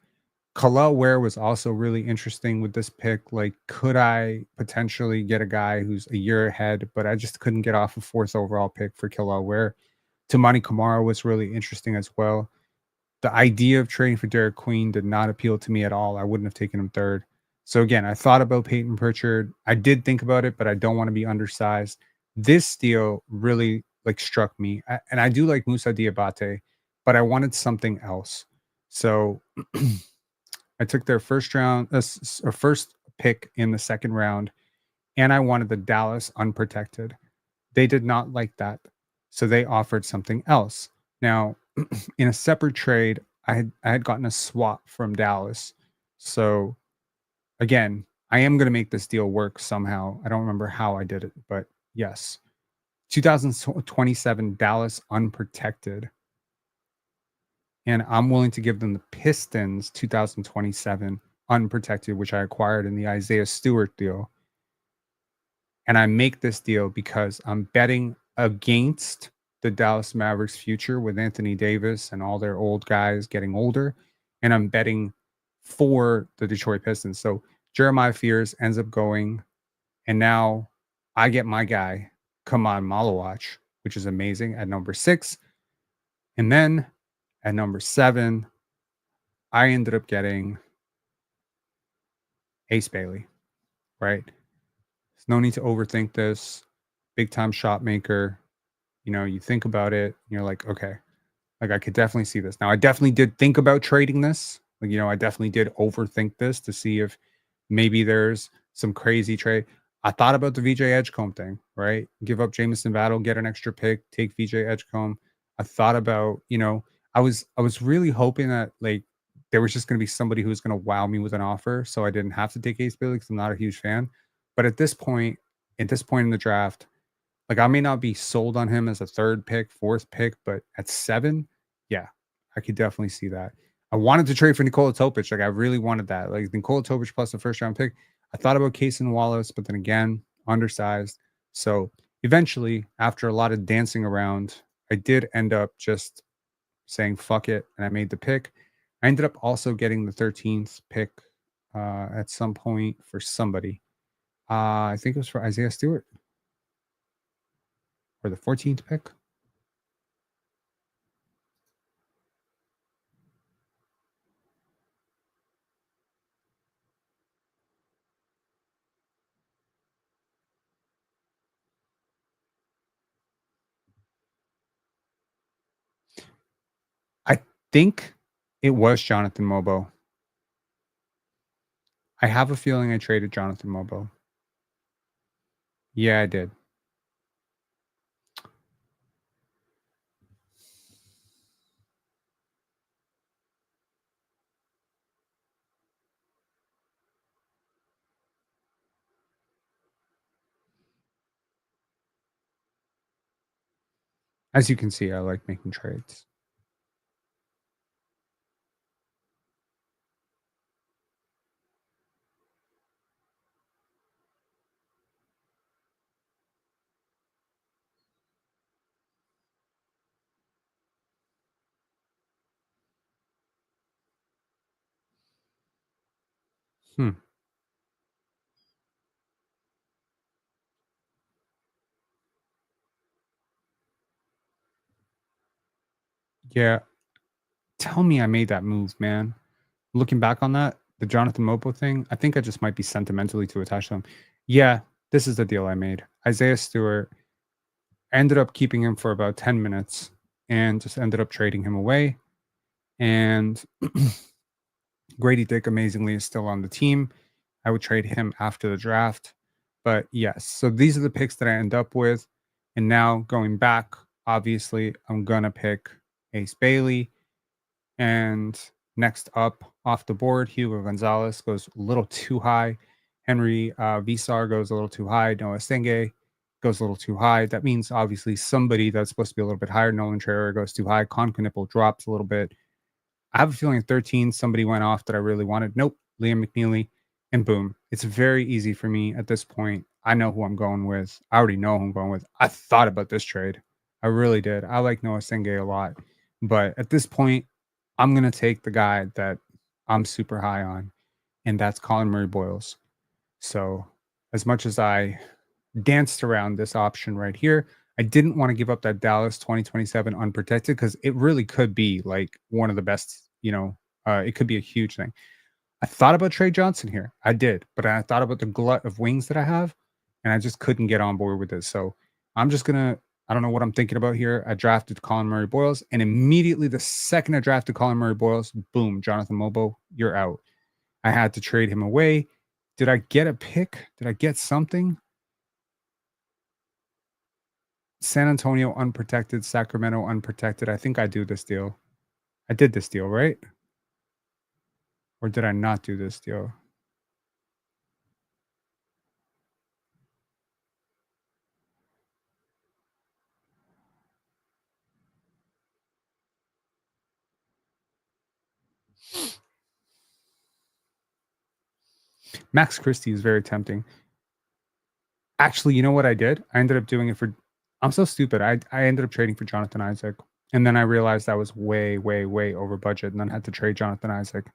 Khalil Ware was also really interesting with this pick. Like, could I potentially get a guy who's a year ahead, but I just couldn't get off a 4th overall pick for Khalil Ware. Tamani Kamara was really interesting as well. The idea of trading for Derek Queen did not appeal to me at all. I wouldn't have taken him 3rd. So again, I thought about Peyton Pritchard. I did think about it, but I don't want to be undersized. This deal really like struck me. And I do like Musa Diabate, but I wanted something else. So I took their first pick in the 2nd round, and I wanted the Dallas unprotected. They did not like that. So they offered something else. Now, in a separate trade, I had gotten a swap from Dallas. So again, I am going to make this deal work somehow. I don't remember how I did it, but yes. 2027 Dallas unprotected. And I'm willing to give them the Pistons 2027 unprotected, which I acquired in the Isaiah Stewart deal. And I make this deal because I'm betting against the Dallas Mavericks future with Anthony Davis and all their old guys getting older. And I'm betting for the Detroit Pistons. So Jeremiah Fears ends up going. And now I get my guy, Kaman Malawach, which is amazing at number 6. And then at number 7, I ended up getting Ace Bailey, right? There's no need to overthink this. Big time shot maker. You know, you think about it, and you're like, okay, like I could definitely see this. Now, I definitely did think about trading this. Like, you know, I definitely did overthink this to see if maybe there's some crazy trade. I thought about the VJ Edgecombe thing, right? Give up Jamison Battle, get an extra pick, take VJ Edgecombe. I thought about, you know, I was really hoping that like there was just going to be somebody who was going to wow me with an offer, so I didn't have to take Ace Bailey because I'm not a huge fan. But at this point in the draft, like I may not be sold on him as a 3rd pick, 4th pick, but at 7, yeah, I could definitely see that. I wanted to trade for Nikola Topic. Like I really wanted that. Like Nikola Topic plus the 1st round pick. I thought about Cason Wallace, but then again, undersized. So eventually, after a lot of dancing around, I did end up just saying fuck it, and I made the pick. I ended up also getting the 13th pick at some point for somebody. I think it was for Isaiah Stewart. Or the 14th pick. I think it was Jonathan Mobo. I have a feeling I traded Jonathan Mobo. Yeah, I did. As you can see, I like making trades. Hmm. Yeah. Tell me I made that move, man. Looking back on that, the Jonathan Mopo thing, I think I just might be sentimentally too attached to him. Yeah, this is the deal I made. Isaiah Stewart, ended up keeping him for about 10 minutes and just ended up trading him away. And Gradey Dick amazingly is still on the team. I would trade him after the draft. But yes, so these are the picks that I end up with. And now going back, obviously, I'm going to pick Ace Bailey. And next up off the board, Hugo Gonzalez goes a little too high. Henry Visar goes a little too high. Noah Senge goes a little too high. That means obviously somebody that's supposed to be a little bit higher. Nolan Traore goes too high. Con Knipple drops a little bit. I have a feeling at 13, somebody went off that I really wanted. Nope, Liam McNeely. And boom. It's very easy for me at this point. I know who I'm going with. I already know who I'm going with. I thought about this trade. I really did. I like Noah Senge a lot. But at this point, I'm going to take the guy that I'm super high on, and that's Colin Murray Boyles. So, as much as I danced around this option right here, I didn't want to give up that Dallas 2027 unprotected because it really could be like one of the best, it could be a huge thing. I thought about Trey Johnson here. I did, but I thought about the glut of wings that I have, and I just couldn't get on board with this. So I'm just going to, I don't know what I'm thinking about here. I drafted Colin Murray Boyles, and immediately the second I drafted Colin Murray Boyles, boom, Jonathan Mobo, you're out. I had to trade him away. Did I get a pick? Did I get something? San Antonio unprotected, Sacramento unprotected. I think I do this deal. I did this deal, right? Or did I not do this deal? Max Christie is very tempting. Actually, you know what I did? I ended up doing it for. I'm so stupid. I ended up trading for Jonathan Isaac, and then I realized that was way, way, way over budget, and then had to trade Jonathan Isaac.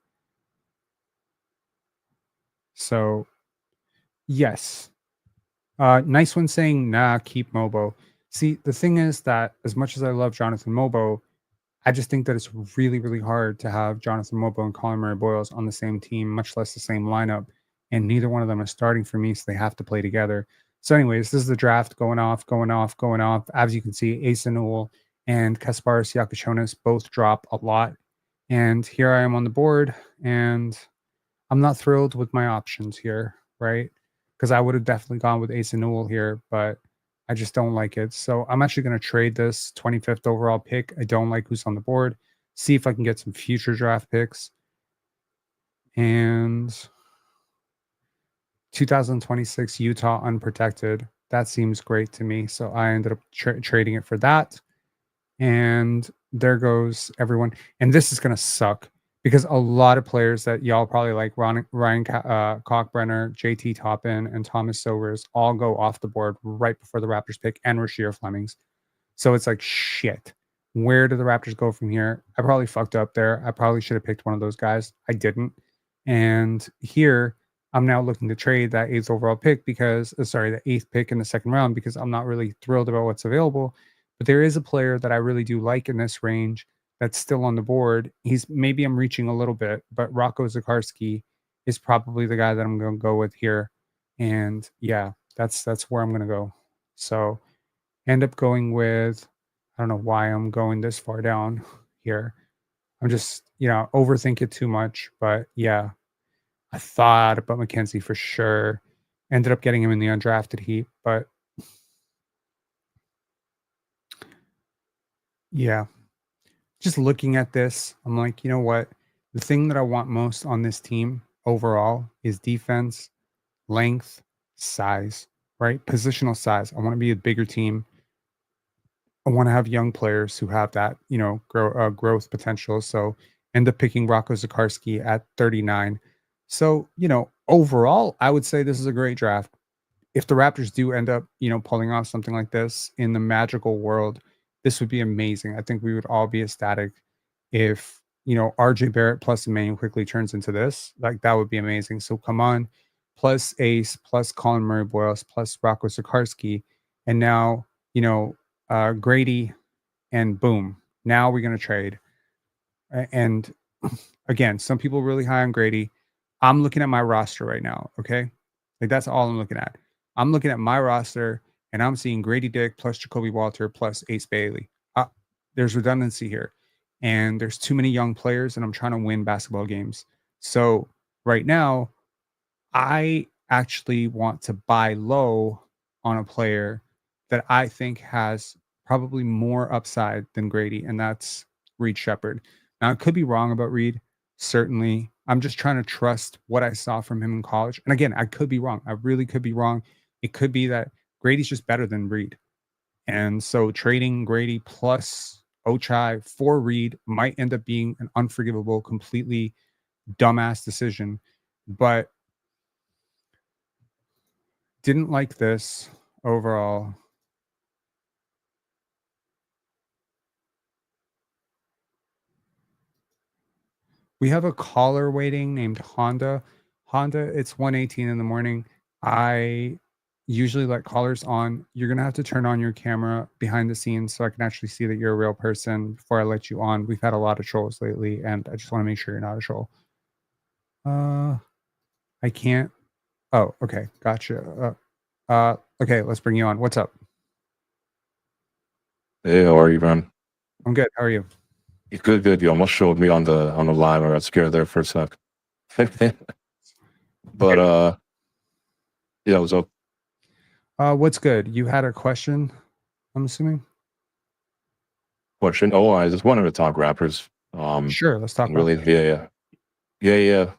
So, yes, nice one saying nah, keep Mobo. See, the thing is that as much as I love Jonathan Mobo, I just think that it's really, really hard to have Jonathan Mobo and Colin Murray Boyles on the same team, much less the same lineup. And neither one of them is starting for me, so they have to play together. So, anyways, this is the draft going off, going off, going off. As you can see, Asa Newell and Kasparis Yakushonis both drop a lot. And here I am on the board, and I'm not thrilled with my options here, right? Because I would have definitely gone with Asa Newell here, but I just don't like it. So I'm actually going to trade this 25th overall pick. I don't like who's on the board. See if I can get some future draft picks. And 2026 Utah unprotected. That seems great to me. So I ended up trading it for that. And there goes everyone. And this is going to suck because a lot of players that y'all probably like, Ryan Cockbrenner, JT Toppin, and Thomas Sobers all go off the board right before the Raptors pick, and Rasheer Flemings. So it's like, shit. Where do the Raptors go from here? I probably fucked up there. I probably should have picked one of those guys. I didn't. And here, I'm now looking to trade that eighth overall pick the eighth pick in the second round because I'm not really thrilled about what's available. But there is a player that I really do like in this range that's still on the board. Maybe I'm reaching a little bit, but Rocco Zakarski is probably the guy that I'm going to go with here. And yeah, that's where I'm going to go. So end up going with, I don't know why I'm going this far down here. I'm just, overthink it too much. But yeah, I thought about McKenzie for sure. Ended up getting him in the undrafted heap, but yeah, just looking at this, I'm like, you know what? The thing that I want most on this team overall is defense, length, size, right? Positional size. I want to be a bigger team. I want to have young players who have that, growth potential. So end up picking Rocco Zakarski at 39. So, overall, I would say this is a great draft. If the Raptors do end up, pulling off something like this in the magical world, this would be amazing. I think we would all be ecstatic if, RJ Barrett plus Emmanuel quickly turns into this. Like, that would be amazing. So come on, plus Ace, plus Colin Murray Boyles, plus Rocco Sikorsky, and now, Gradey, and boom, now we're going to trade. And again, some people really high on Gradey. I'm looking at my roster right now. Okay. Like, that's all I'm looking at. I'm looking at my roster and I'm seeing Gradey Dick plus Jacoby Walter plus Ace Bailey. There's redundancy here. And there's too many young players, and I'm trying to win basketball games. So right now, I actually want to buy low on a player that I think has probably more upside than Gradey, and that's Reed Shepherd. Now, I could be wrong about Reed. Certainly, I'm just trying to trust what I saw from him in college. And again, I could be wrong. I really could be wrong. It could be that Grady's just better than Reed. And so trading Gradey plus Ochai for Reed might end up being an unforgivable, completely dumbass decision. But didn't like this overall. We have a caller waiting named Honda. Honda, it's 1:18 in the morning. I usually let callers on. You're going to have to turn on your camera behind the scenes so I can actually see that you're a real person before I let you on. We've had a lot of trolls lately, and I just want to make sure you're not a troll. I can't. Oh, okay. Gotcha. Okay, let's bring you on. What's up? Hey, how are you, man? I'm good. How are you? Good. You almost showed me on the live. I got scared there for a sec. But yeah, what's up? What's good? You had a question, I'm assuming? Question. Oh, I just wanted to talk Raptors. Sure, let's talk really, Raptors. Yeah.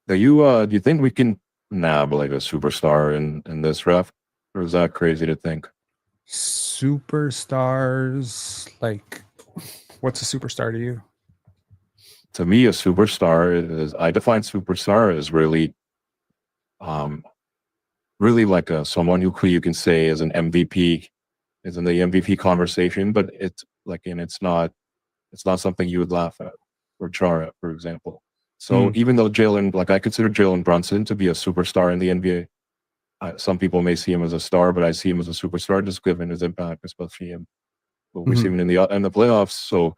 Do you think we can nab like a superstar in this draft? Or is that crazy to think? Superstars, like, what's a superstar to you? To me, a superstar is, I define superstar as really like someone who you can say is an MVP, is in the MVP conversation, but it's like, and it's not something you would laugh at or char at, for example. So even though I consider Jalen Brunson to be a superstar in the NBA, some people may see him as a star, but I see him as a superstar just given his impact, especially him. But we see him in the playoffs. So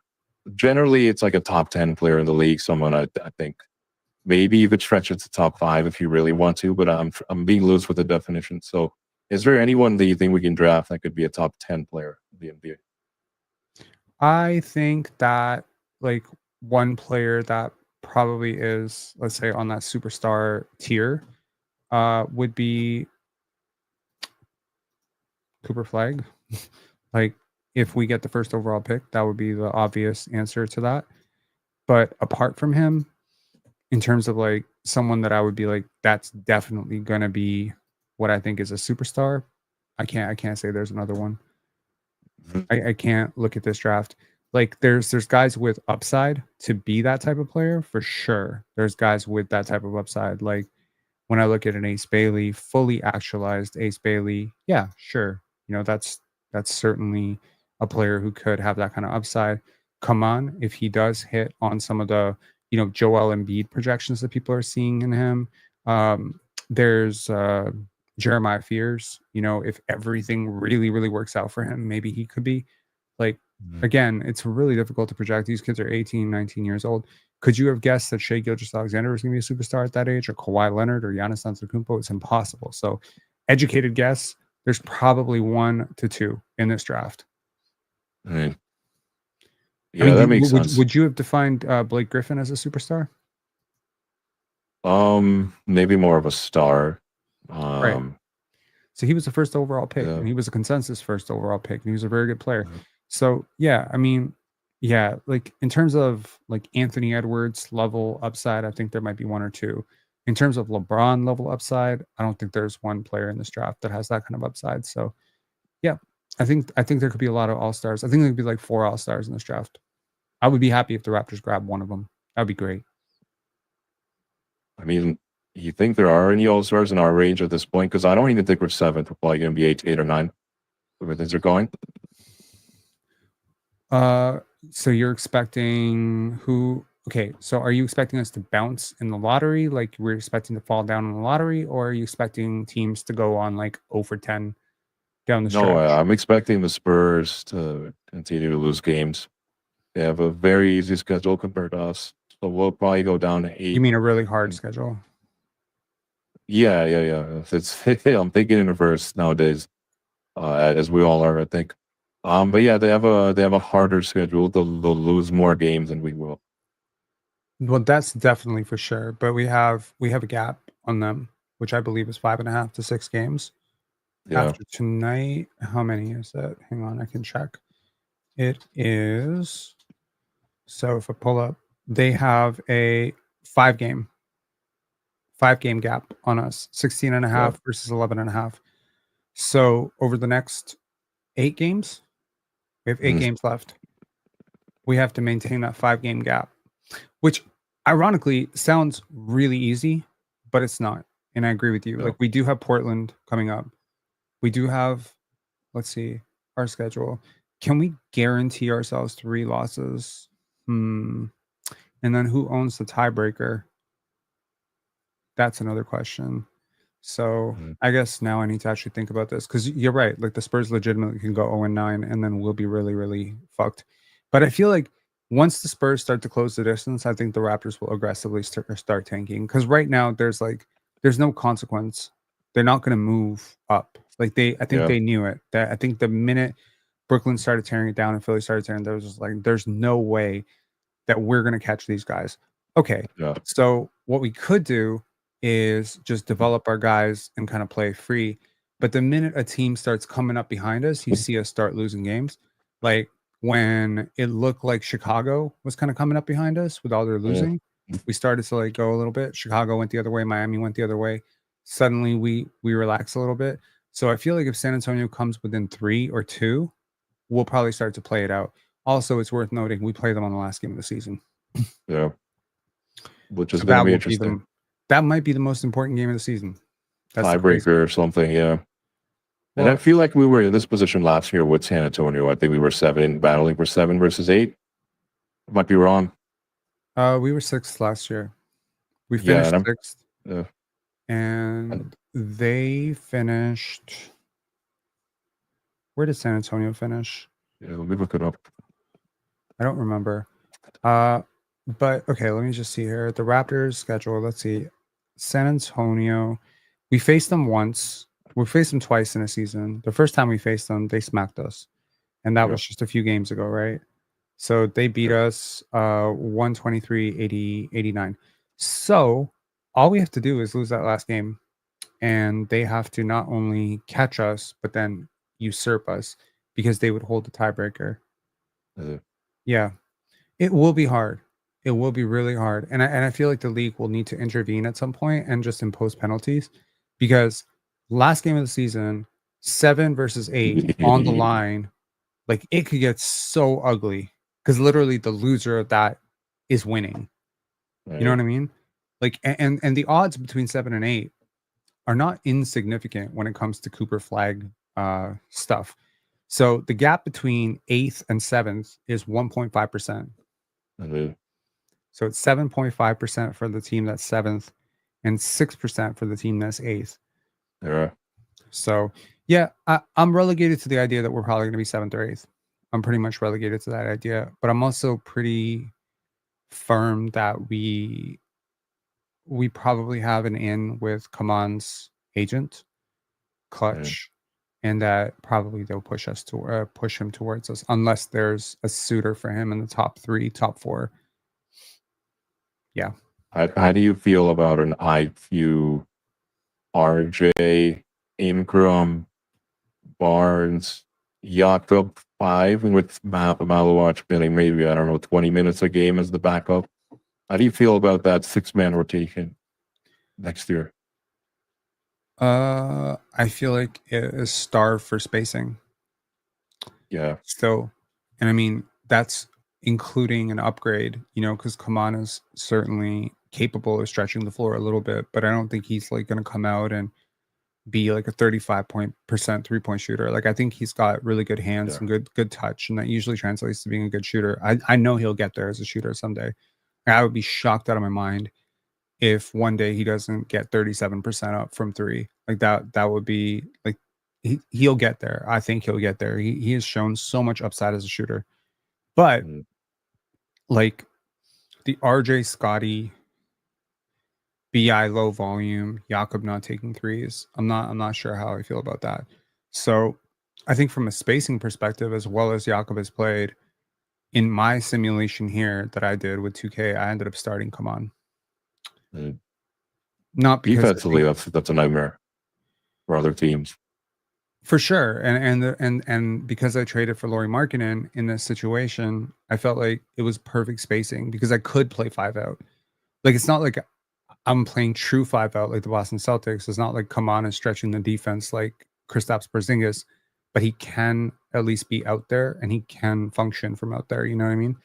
generally, it's like a top 10 player in the league. Someone I think maybe you could stretch it to top 5 if you really want to, but I'm being loose with the definition. So is there anyone that you think we can draft that could be a top 10 player in the NBA? I think that like one player that probably is, let's say, on that superstar tier would be Cooper Flag. Like, if we get the first overall pick, that would be the obvious answer to that. But apart from him, in terms of like someone that I would be like, that's definitely gonna be what I think is a superstar, I can't say there's another one. I can't look at this draft. Like, there's guys with upside to be that type of player for sure. There's guys with that type of upside. Like, when I look at an Ace Bailey, fully actualized Ace Bailey, yeah, sure. That's certainly a player who could have that kind of upside. Come on, if he does hit on some of the, Joel Embiid projections that people are seeing in him. There's Jeremiah Fears. If everything really, really works out for him, maybe he could be. Like, again, it's really difficult to project. These kids are 18, 19 years old. Could you have guessed that Shai Gilgeous-Alexander was going to be a superstar at that age, or Kawhi Leonard, or Giannis Antetokounmpo? It's impossible. So, educated guess, there's probably 1 to 2 in this draft. Yeah, that makes sense. Would you have defined Blake Griffin as a superstar? Maybe more of a star. So he was the first overall pick, and he was a consensus first overall pick, and he was a very good player. So yeah, I mean, yeah, like in terms of like Anthony Edwards level upside, I think there might be one or two. In terms of LeBron level upside, I don't think there's one player in this draft that has that kind of upside. So yeah, I think there could be a lot of all-stars. I think there could be like 4 all-stars in this draft. I would be happy if the Raptors grab one of them. That'd be great. I mean, you think there are any all-stars in our range at this point? Because I don't even think we're 7th. We're probably going to be 8 or 9. Where things are going. So you're expecting who? Okay, so are you expecting us to bounce in the lottery? Like we're expecting to fall down in the lottery, or are you expecting teams to go on like 0 for 10 down the stretch? No, I'm expecting the Spurs to continue to lose games. They have a very easy schedule compared to us. So we'll probably go down to 8. You mean a really hard schedule? Yeah. It's I'm thinking in reverse nowadays, as we all are, I think. But yeah, they have a harder schedule. They'll lose more games than we will. Well, that's definitely for sure. But we have a gap on them, which I believe is 5.5 to 6 games. Yeah. After tonight, how many is that? Hang on, I can check. It is. So if I pull up, they have a 5-game gap on us, 16.5 versus 11.5. So over the next 8 games, we have 8 games left. We have to maintain that 5-game gap, which ironically sounds really easy, but it's not. And I agree with you. Like we do have Portland coming up. We do have, let's see, our schedule. Can we guarantee ourselves 3 losses? And then who owns the tiebreaker? That's another question. So I guess now I need to actually think about this because you're right. Like the Spurs legitimately can go 0-9 and then we'll be really, really fucked. But I feel like once the Spurs start to close the distance, I think the Raptors will aggressively start tanking because right now there's no consequence. They're not going to move up. Like I think they knew it. That I think the minute Brooklyn started tearing it down and Philly started tearing it, there was just like, there's no way that we're going to catch these guys. Okay. Yeah. So what we could do is just develop our guys and kind of play free. But the minute a team starts coming up behind us, you see us start losing games. Like when it looked like Chicago was kind of coming up behind us with all their losing, we started to like go a little bit. Chicago went the other way. Miami went the other way. Suddenly we relax a little bit. So I feel like if San Antonio comes within 3 or 2, we'll probably start to play it out. Also, it's worth noting we play them on the last game of the season. Yeah. Which is going to be interesting. That might be the most important game of the season. Tiebreaker or something, yeah. And I feel like we were in this position last year with San Antonio. I think we were 7, battling for 7 versus 8. I might be wrong. We were 6th last year. We finished 6th. Yeah. And they finished. Where did San Antonio finish? Yeah, let me look it up. I don't remember. But okay, let me just see here. The Raptors schedule. Let's see. San Antonio. We faced them once. We faced them twice in a season. The first time we faced them, they smacked us. And that was just a few games ago, right? So they beat us 123-89. So all we have to do is lose that last game. And they have to not only catch us, but then usurp us because they would hold the tiebreaker. Yeah. It will be hard. It will be really hard. And I feel like the league will need to intervene at some point and just impose penalties because last game of the season, 7 versus 8 on the line, like it could get so ugly because literally the loser of that is winning. Right. You know what I mean? Like, and the odds between 7 and 8 are not insignificant when it comes to Cooper flag stuff. So the gap between 8th and 7th is 1.5%. So it's 7.5% for the team that's 7th and 6% for the team that's 8th. Yeah. So yeah, I'm relegated to the idea that we're probably going to be 7th or 8th. I'm pretty much relegated to that idea, but I'm also pretty firm that we probably have an in with Kaman's agent, Clutch, and that probably they'll push him towards us unless there's a suitor for him in the top 3, top 4. Yeah. How do you feel about an IQ RJ, Ingram, Barnes, Jakob 5, and with Malawach getting maybe, I don't know, 20 minutes a game as the backup. How do you feel about that 6-man rotation next year? I feel like it is starved for spacing. Yeah. So, and I mean, that's including an upgrade, because Kaman is certainly capable of stretching the floor a little bit, but I don't think he's like going to come out and be like a 35% 3-point shooter. Like I think he's got really good hands and good touch, and that usually translates to being a good shooter. I know he'll get there as a shooter someday. I would be shocked out of my mind if one day he doesn't get 37% up from 3. Like that would be like he'll get there. I think he'll get there. He has shown so much upside as a shooter. But like the RJ Scotty BI low volume, Jakob not taking threes. I'm not sure how I feel about that. So I think from a spacing perspective, as well as Jakob has played, in my simulation here that I did with 2K, I ended up starting Kaman. Not because defensively, that's a nightmare for other teams. For sure. And because I traded for Lauri Markkanen in this situation, I felt like it was perfect spacing because I could play 5 out. Like it's not like I'm playing true 5 out like the Boston Celtics. It's not like Kaman is stretching the defense like Kristaps Porzingis, but he can at least be out there and he can function from out there. You know what I mean?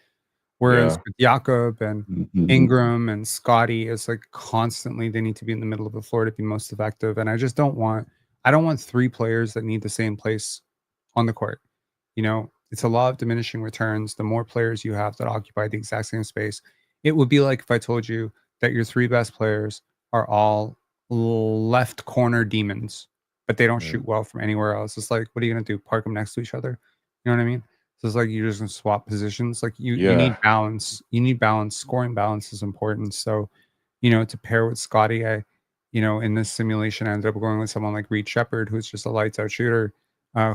Whereas with Jakob and Ingram and Scotty, it's like constantly they need to be in the middle of the floor to be most effective. And I just don't want 3 players that need the same place on the court. It's a law of diminishing returns. The more players you have that occupy the exact same space, it would be like if I told you that your 3 best players are all left corner demons, but they don't shoot well from anywhere else. It's like, what are you going to do? Park them next to each other? You know what I mean? So it's like you're just going to swap positions. Like you need balance. You need balance. Scoring balance is important. So, to pair with Scotty, in this simulation, I ended up going with someone like Reed Shepherd, who's just a lights out shooter,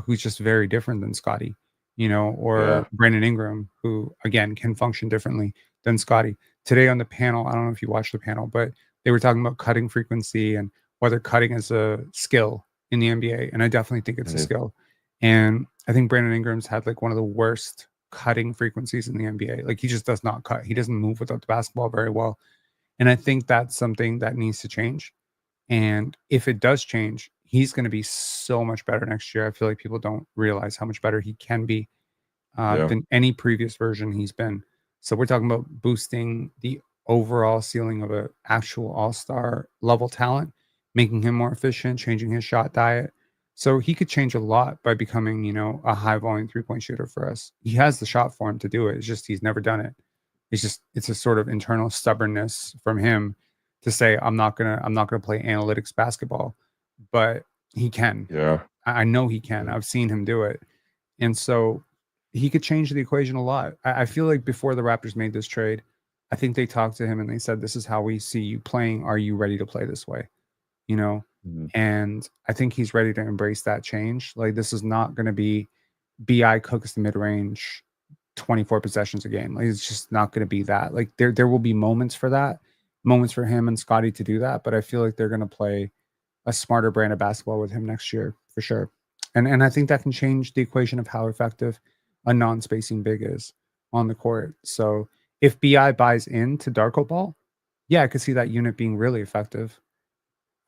who's just very different than Scotty, or Brandon Ingram, who again can function differently than Scotty. Today on the panel, I don't know if you watched the panel, but they were talking about cutting frequency and whether cutting is a skill in the NBA. And I definitely think it's a skill. And I think Brandon Ingram's had like one of the worst cutting frequencies in the NBA. Like he just does not cut. He doesn't move without the basketball very well. And I think that's something that needs to change. And if it does change, he's going to be so much better next year. I feel like people don't realize how much better he can be than any previous version he's been. So we're talking about boosting the overall ceiling of an actual all-star level talent, making him more efficient, changing his shot diet. So he could change a lot by becoming, a high volume 3-point shooter for us. He has the shot for him to do it. It's just he's never done it. It's a sort of internal stubbornness from him to say I'm not gonna play analytics basketball, but he can. Yeah, I know he can. I've seen him do it, and so he could change the equation a lot. I feel like before the Raptors made this trade, I think they talked to him and they said, "This is how we see you playing. Are you ready to play this way?" And I think he's ready to embrace that change. Like this is not going to be BI cooks the mid range 24 possessions a game. Like it's just not going to be that. Like there will be moments for that, moments for him and Scotty to do that, but I feel like they're going to play a smarter brand of basketball with him next year for sure. And I think that can change the equation of how effective a non-spacing big is on the court. So if BI buys into Darko Ball, yeah, I could see that unit being really effective.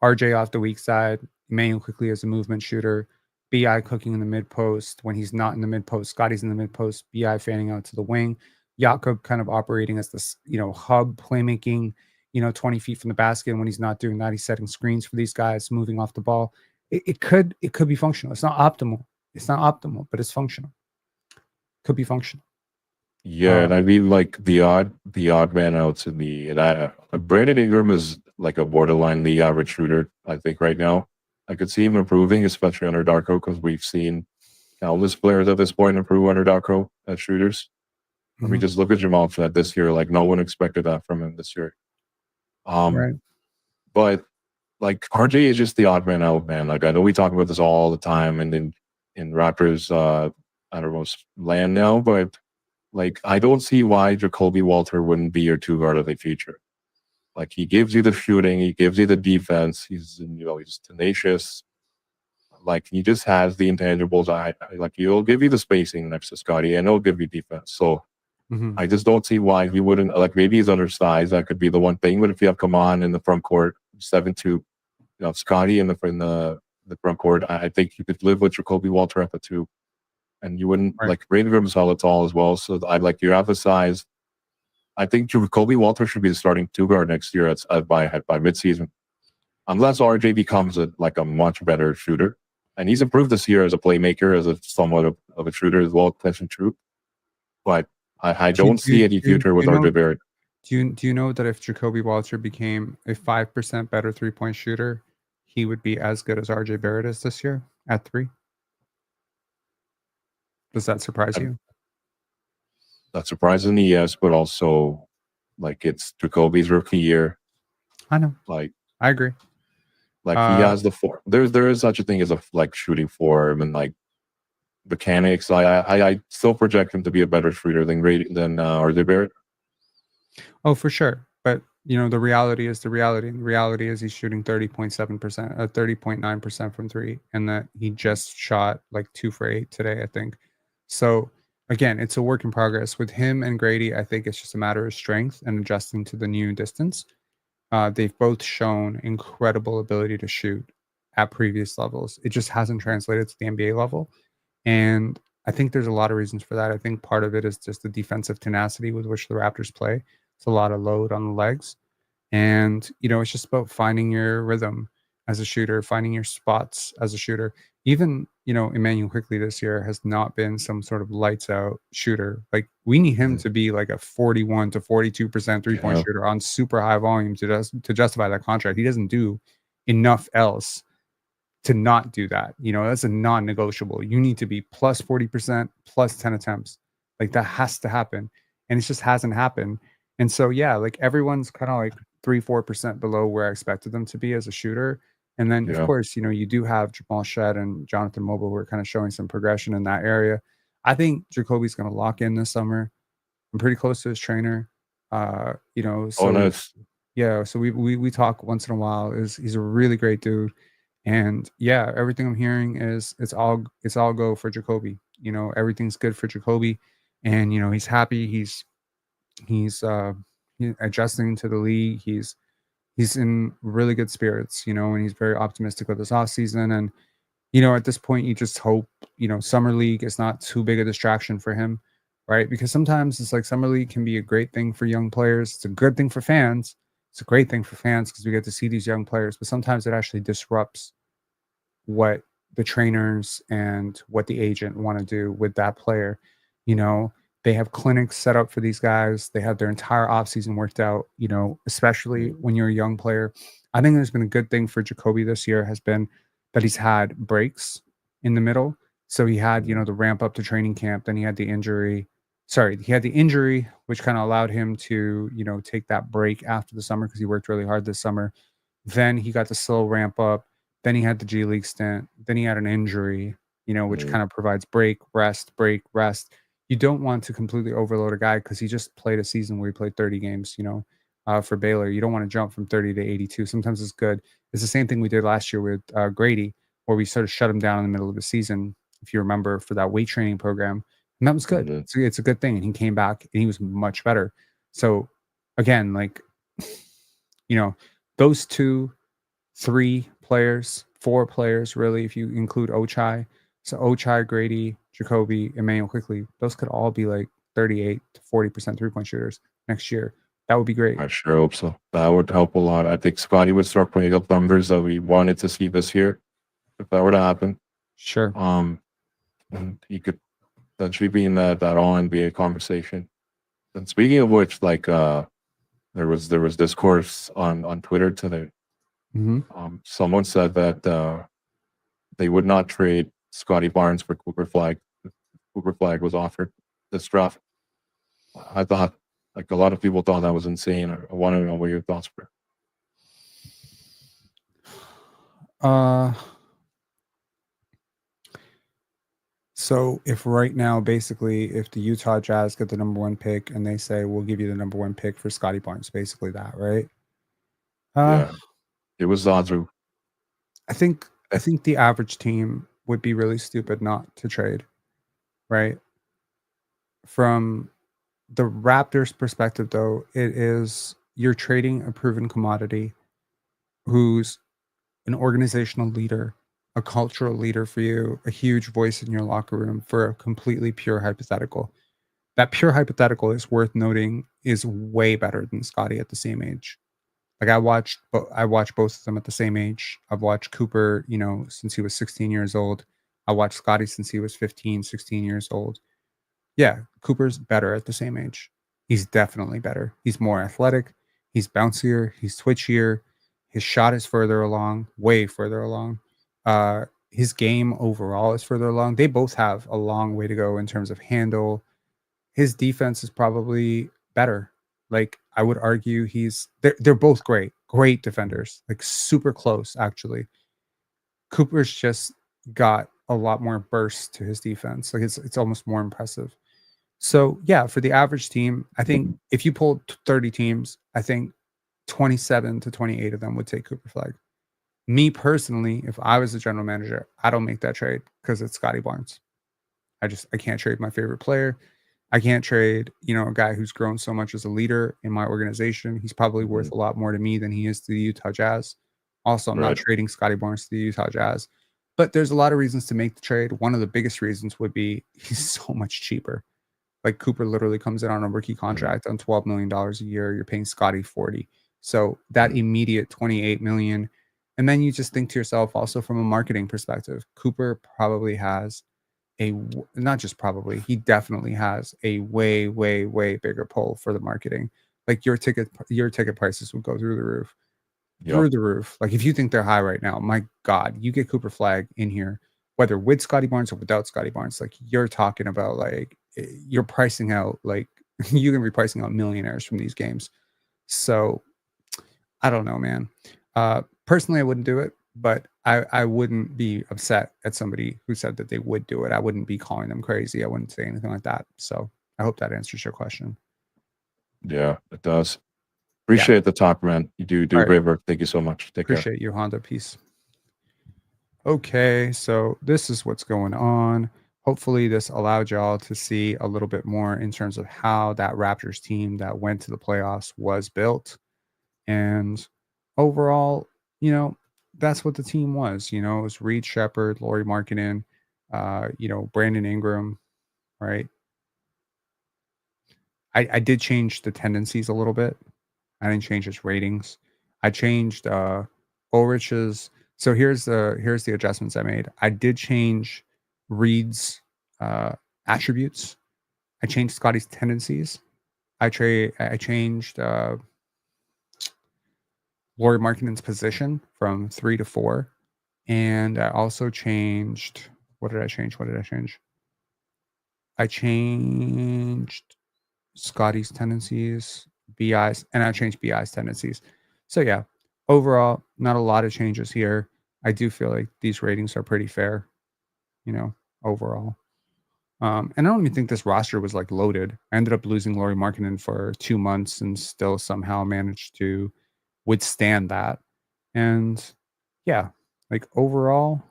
RJ off the weak side, Emmanuel quickly as a movement shooter, BI cooking in the mid post. When he's not in the mid post, Scotty's in the mid post, BI fanning out to the wing, Jakob kind of operating as this, hub playmaking, 20 feet from the basket. And when he's not doing that, he's setting screens for these guys, moving off the ball. It could be functional. It's not optimal. But it's functional. Could be functional. Yeah, and I mean like the odd man outs in Brandon Ingram is like a borderline league average shooter, I think right now. I could see him improving, especially under Darko, because we've seen countless players at this point improve under Darko as shooters. I mean, just look at Jamal Flett this year. Like no one expected that from him this year. Right. But like RJ is just the odd man out, man. Like I know we talk about this all the time, and in Raptors, I don't know, land now, but like I don't see why Jacoby Walter wouldn't be your 2 guard of the future. Like he gives you the shooting, he gives you the defense. He's he's tenacious. Like he just has the intangibles. Like he'll give you the spacing next to Scotty, and he'll give you defense. So Mhm. I just don't see why he wouldn't. Like maybe he's undersized. That could be the one thing. But if you have Kaman in the front court, 7-2, Scotty in the front court, I think you could live with Jacoby Walter at the 2, and you wouldn't Right. like Ingram's hella tall as well. So I like you have the size. I think Jacoby Walter should be the starting 2 guard next year by midseason, unless RJ becomes a much better shooter. And he's improved this year as a playmaker, as a somewhat of a shooter as well, test and truth. But I don't see any future with RJ Barrett. Do you know that if Jacoby Walter became a 5% better 3-point shooter, he would be as good as RJ Barrett is this year at 3? Does that surprise you? That's surprisingly, yes, but also like it's Jacoby's rookie year. I know. Like I agree. Like he has the form. There is such a thing as a shooting form and like mechanics. I still project him to be a better shooter than RJ Barrett. Oh, for sure. But the reality is the reality. And the reality is he's shooting 30.7%, 30.9% from 3, and that he just shot like 2 for 8 today, I think. So again, it's a work in progress with him and Gradey. I think it's just a matter of strength and adjusting to the new distance. They've both shown incredible ability to shoot at previous levels. It just hasn't translated to the NBA level. And I think there's a lot of reasons for that. I think part of it is just the defensive tenacity with which the Raptors play. It's a lot of load on the legs. And, it's just about finding your rhythm as a shooter, finding your spots as a shooter. Even, Emmanuel Quickley this year has not been some sort of lights out shooter. Like we need him to be like a 41 to 42% 3-point shooter on super high volume to justify that contract. He doesn't do enough else to not do that. That's a non-negotiable. You need to be plus 40%, plus 10 attempts. Like that has to happen. And it just hasn't happened. And so, yeah, like everyone's kind of like 3-4% below where I expected them to be as a shooter. And then, of course, you do have Jamal Shed and Jonathan Mobile who are kind of showing some progression in that area. I think Jacoby's going to lock in this summer. I'm pretty close to his trainer. So nice. Yeah, so we talk once in a while. He's a really great dude. And yeah, everything I'm hearing is it's all go for Jacoby. Everything's good for Jacoby. And he's happy. He's adjusting to the league. He's in really good spirits, and he's very optimistic with this offseason. And, at this point, you just hope, Summer League is not too big a distraction for him, right? Because sometimes it's like Summer League can be a great thing for young players. It's a good thing for fans. It's a great thing for fans because we get to see these young players, but sometimes it actually disrupts what the trainers and what the agent want to do with that player. They have clinics set up for these guys. They have their entire offseason worked out, especially when you're a young player. I think there's been a good thing for Jacoby this year has been that he's had breaks in the middle. So he had, the ramp up to training camp. Then he had the injury. He had the injury, which kind of allowed him to, take that break after the summer because he worked really hard this summer. Then he got the slow ramp up. Then he had the G League stint. Then he had an injury, which kind of provides break, rest. You don't want to completely overload a guy because he just played a season where he played 30 games, for Baylor. You don't want to jump from 30 to 82. Sometimes it's good. It's the same thing we did last year with Gradey, where we sort of shut him down in the middle of the season, if you remember, for that weight training program. And that was good. It's a good thing. And he came back and he was much better. So again, like, those 2, 3 players, 4 players, really, if you include Ochai. So Ochai, Gradey, Jacoby, Emmanuel Quickley, those could all be like 38 to 40% 3-point shooters next year. That would be great. I sure hope so. That would help a lot. I think Scotty would start putting up numbers that we wanted to see this year if that were to happen. Sure. And he could potentially be in that all NBA conversation. And speaking of which, like there was discourse on Twitter today. Someone said that they would not trade Scotty Barnes for Cooper Flag. Cooper Flag was offered this draft. I thought, like a lot of people thought that was insane. I want to know what your thoughts were. So if right now, basically, if the Utah Jazz get the number 1 pick and they say, we'll give you the number 1 pick for Scotty Barnes, basically that, right? Yeah, it was Zadru. I think the average team would be really stupid not to trade, right? From the Raptors' perspective, though, it is you're trading a proven commodity who's an organizational leader, a cultural leader for you, a huge voice in your locker room for a completely pure hypothetical. That pure hypothetical is worth noting is way better than Scotty at the same age. Like I watched both of them at the same age. I've watched Cooper, since he was 16 years old. I watched Scotty since he was 15, 16 years old. Yeah, Cooper's better at the same age. He's definitely better. He's more athletic. He's bouncier. He's twitchier. His shot is further along, way further along. His game overall is further along. They both have a long way to go in terms of handle. His defense is probably better. Like I would argue they're both great defenders, like super close actually. Cooper's just got a lot more burst to his defense. Like it's almost more impressive. So yeah, for the average team, I think if you pulled 30 teams, I think 27 to 28 of them would take Cooper Flag. Me personally, if I was the general manager, I don't make that trade because it's Scotty Barnes. I can't trade my favorite player. I can't trade, a guy who's grown so much as a leader in my organization. He's probably worth a lot more to me than he is to the Utah Jazz. Also, I'm not trading Scotty Barnes to the Utah Jazz. But there's a lot of reasons to make the trade. One of the biggest reasons would be he's so much cheaper. Like Cooper literally comes in on a rookie contract on $12 million a year. You're paying Scotty 40. So that immediate 28 million. And then you just think to yourself also from a marketing perspective, Cooper probably has not just probably, he definitely has a way, way, way bigger pull for the marketing. Like your ticket prices would go through the roof. Through the roof. Like if you think they're high right now, my God, you get Cooper Flag in here, whether with Scotty Barnes or without Scotty Barnes, like you're talking about you're pricing out you can be pricing out millionaires from these games. So I don't know, man. Personally, I wouldn't do it, but I wouldn't be upset at somebody who said that they would do it. I wouldn't be calling them crazy. I wouldn't say anything like that. So I hope that answers your question. Yeah, it does. Appreciate the talk, man. You do great work. Thank you so much. Take care. Appreciate you, Honda. Peace. Okay, so this is what's going on. Hopefully this allowed y'all to see a little bit more in terms of how that Raptors team that went to the playoffs was built. And overall, that's what the team was. It was Reed Shepherd, Lauri Markkanen, Brandon Ingram, right? I did change the tendencies a little bit. I didn't change his ratings. I changed Ulrich's. So here's the adjustments I made. I did change Reed's attributes. I changed Scotty's tendencies. I changed Lauri Markkanen's position from 3 to 4. And I also changed, what did I change? I changed Scotty's tendencies, BI's, and I changed BI's tendencies. So yeah, overall, not a lot of changes here. I do feel like these ratings are pretty fair, overall. And I don't even think this roster was loaded. I ended up losing Lauri Markkanen for 2 months and still somehow managed to withstand that. And yeah, overall,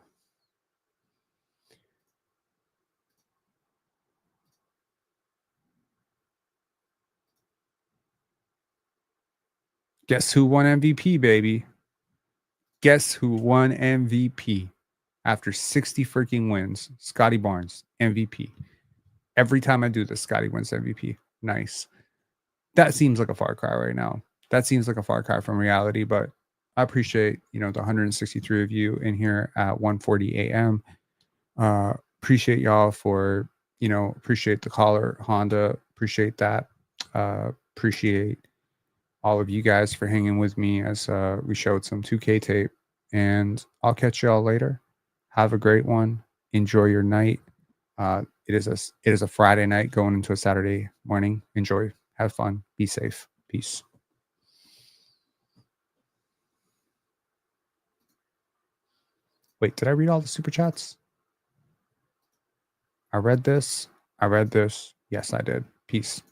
guess who won MVP, baby? Guess who won MVP after 60 freaking wins? Scotty Barnes, MVP. Every time I do this, Scotty wins MVP. Nice. That seems like a far cry right now. That seems like a far cry from reality, but I appreciate, the 163 of you in here at 1:40 a.m. Appreciate y'all for, appreciate the caller, Honda. Appreciate that. Appreciate all of you guys for hanging with me as we showed some 2K tape. And I'll catch y'all later. Have a great one. Enjoy your night. It is a Friday night going into a Saturday morning. Enjoy. Have fun. Be safe. Peace. Wait, did I read all the super chats? I read this. Yes, I did. Peace.